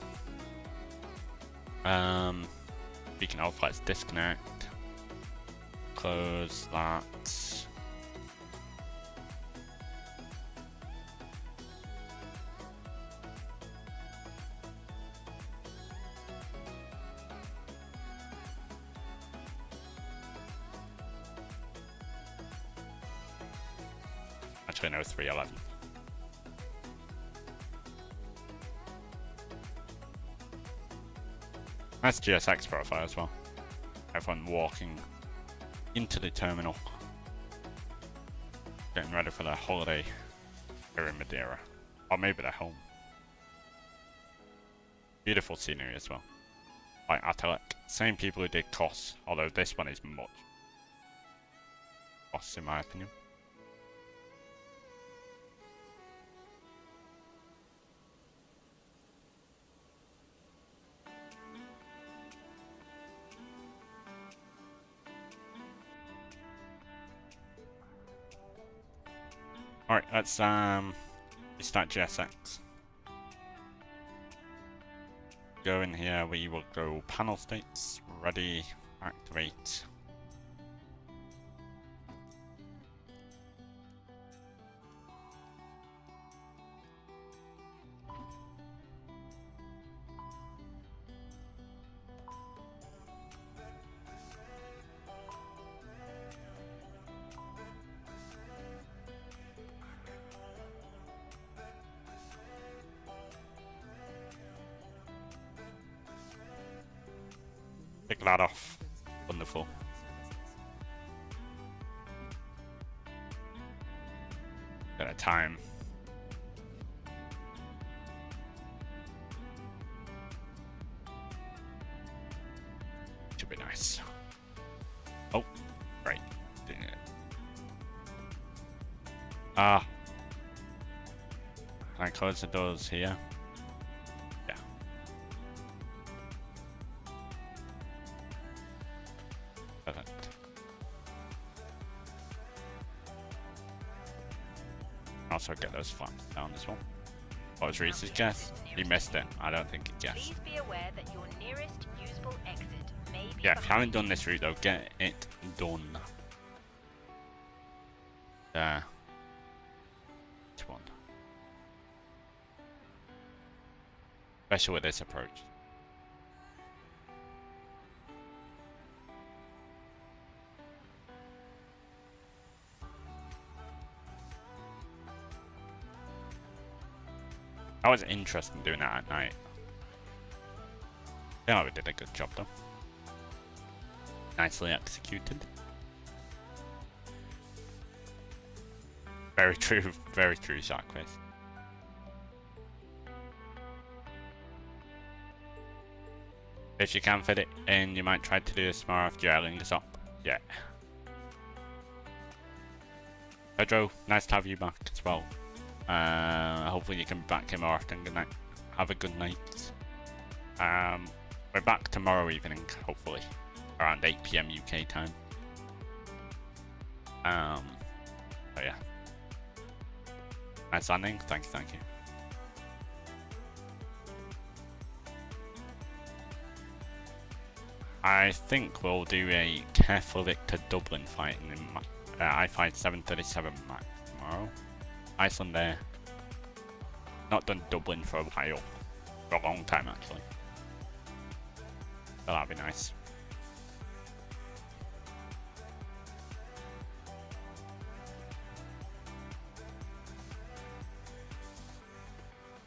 Speaking of, let's disconnect. Close that. Actually, no, 311. Nice GSX profile as well. Everyone walking into the terminal, getting ready for their holiday here in Madeira, or maybe their home. Beautiful scenery as well. Like Atelic, same people who did Kos, although this one is much Kos in my opinion. Alright, let's start GSX. Go in here, we will go panel states, ready, activate. Pick that off. Wonderful. Bit of time. Should be nice. Oh, right. Doing it. Ah. Can I close the doors here? Yeah. Perfect. Also get those flaps down as well. What was Reese's guess? He missed it. I don't think he guessed. Please be aware that your nearest usable exit may be Yeah, if you haven't done this route though, get it done. There. Which one? Especially with this approach. That was interesting doing that at night. Yeah, we did a good job though. Nicely executed. Very true Sharkface. If you can fit it in, you might try to do this tomorrow after your ailing is up. Yeah. Pedro, nice to have you back as well. Hopefully you can be back here more often. Good night. Have a good night. We're back tomorrow evening, hopefully, around 8 PM UK time. So yeah. Nice landing. Thank you. I think we'll do a Keflavik to Dublin fight in I-5 737 Max tomorrow. Iceland there. Not done Dublin for a while. For a long time actually. So that'd be nice.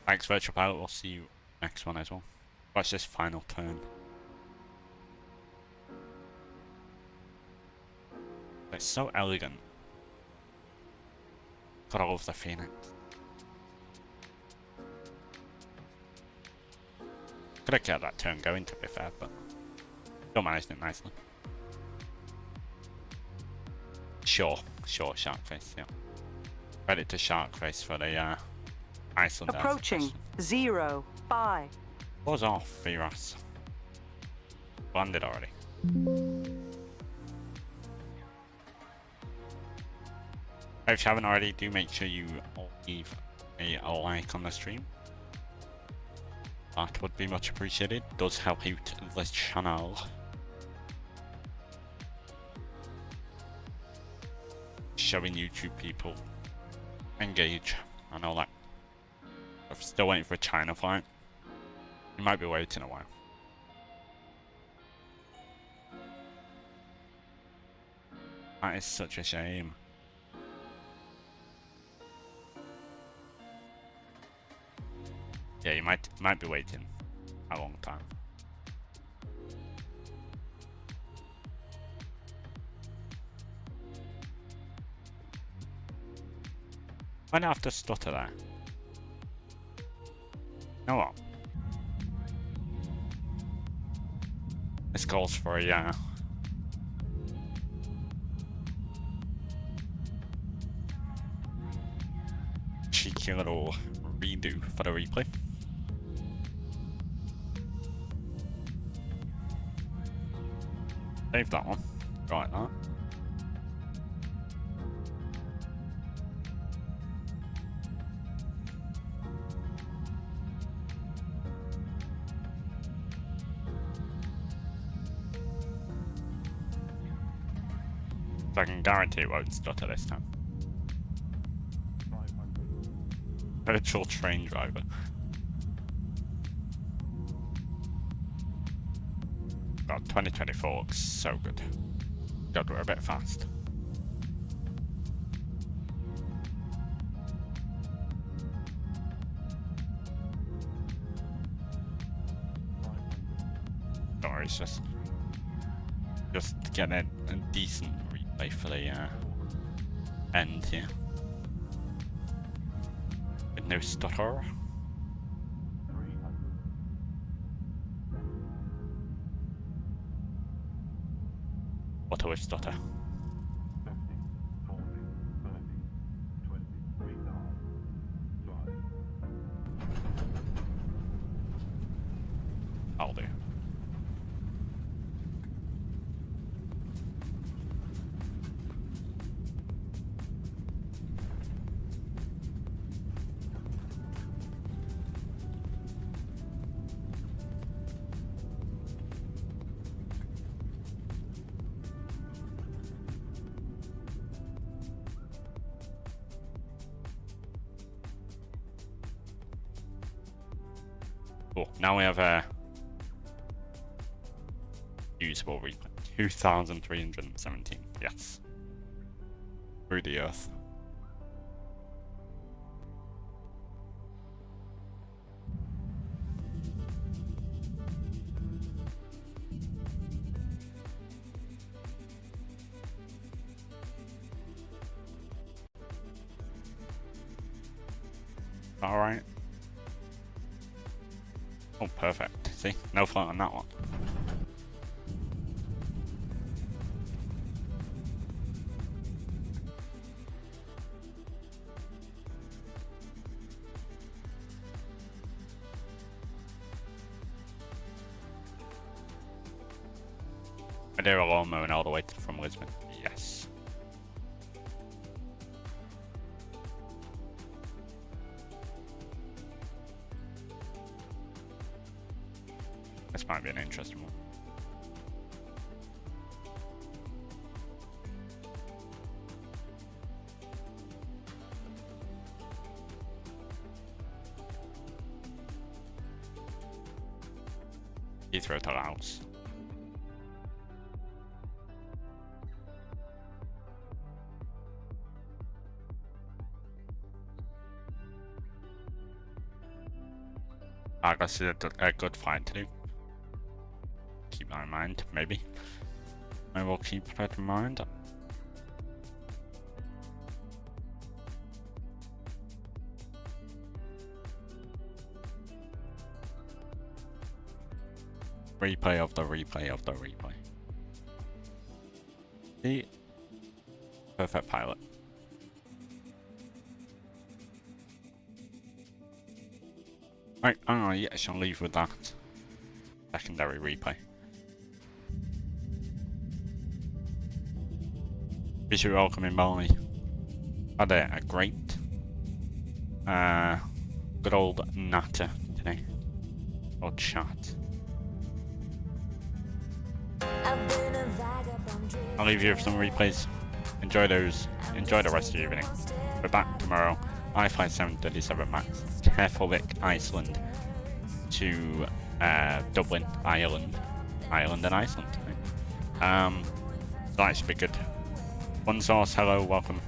Thanks Virtual Pilot, we'll see you next one as well. Watch this final turn. It's so elegant. Got all of the Phoenix. Could have kept that turn going, to be fair, but still managed it nicely. Sure, Sharkface, yeah. Credit to Sharkface for the Iceland. Approaching 05. Was off, Viras. Landed already. If you haven't already, do make sure you leave a like on the stream. That would be much appreciated. Does help out the channel. Showing YouTube people engage and all that. I'm still waiting for a China flight. You might be waiting a while. That is such a shame. Yeah, you might be waiting a long time. Might have to stutter there. You know what? This calls for a cheeky little redo for the replay. Save that one. Right, that. So I can guarantee it won't stutter this time. Virtual train driver. God, 2024 looks so good. God, we're a bit fast. Don't worry, it's just getting a decent replay for the end here. With no stutter. What a stutter. I'll do. Cool. Now we have a usable replay. 2,317. Yes. Through the earth. All right. Oh, perfect. See, no flight on that one. Madeira lawn mowing all the way from Lisbon. Yes. This might be an interesting one. Heathrow to Laos. I guess it's a good flight to do. Keep that in mind, maybe. I will keep that in mind. Replay of the replay of the replay. The perfect pilot. Right, I shall leave with that secondary replay. Wish you welcome in Bali. Had a great good old natter today. Or chat. I'll leave you with some replays. Enjoy those. Enjoy the rest of the evening. We're back tomorrow. I fly 737 Max. Keflavik, Iceland to Dublin, Ireland. Ireland and Iceland. So that should be good. One Source, hello, welcome.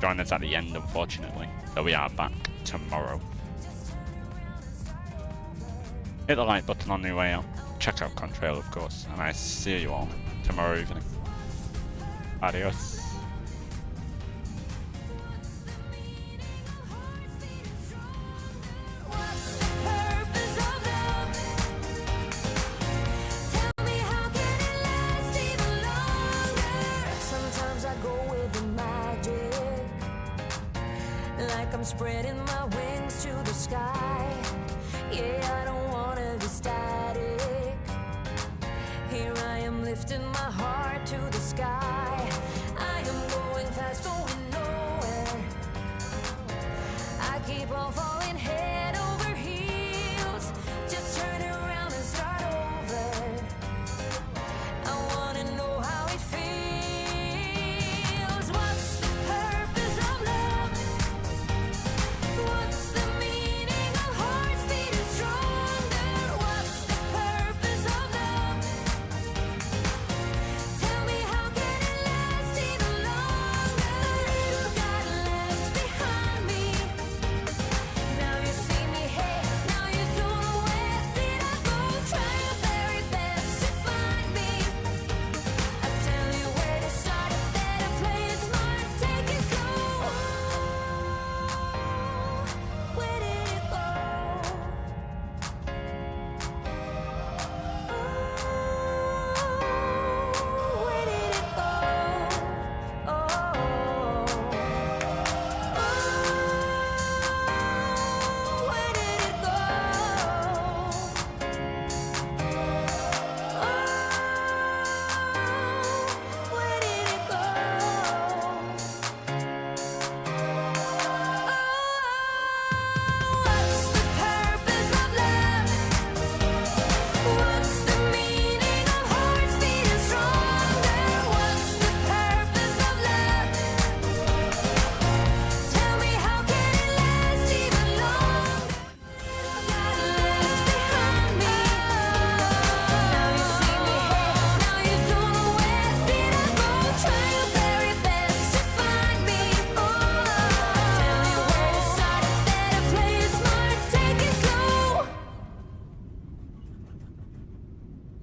Join us at the end, unfortunately. So we are back tomorrow. Hit the like button on your way out. Check out Contrail, of course. And I see you all tomorrow evening. Adios. I'm spreading my wings to the sky. Yeah, I don't wanna be static. Here I am lifting my heart to the sky.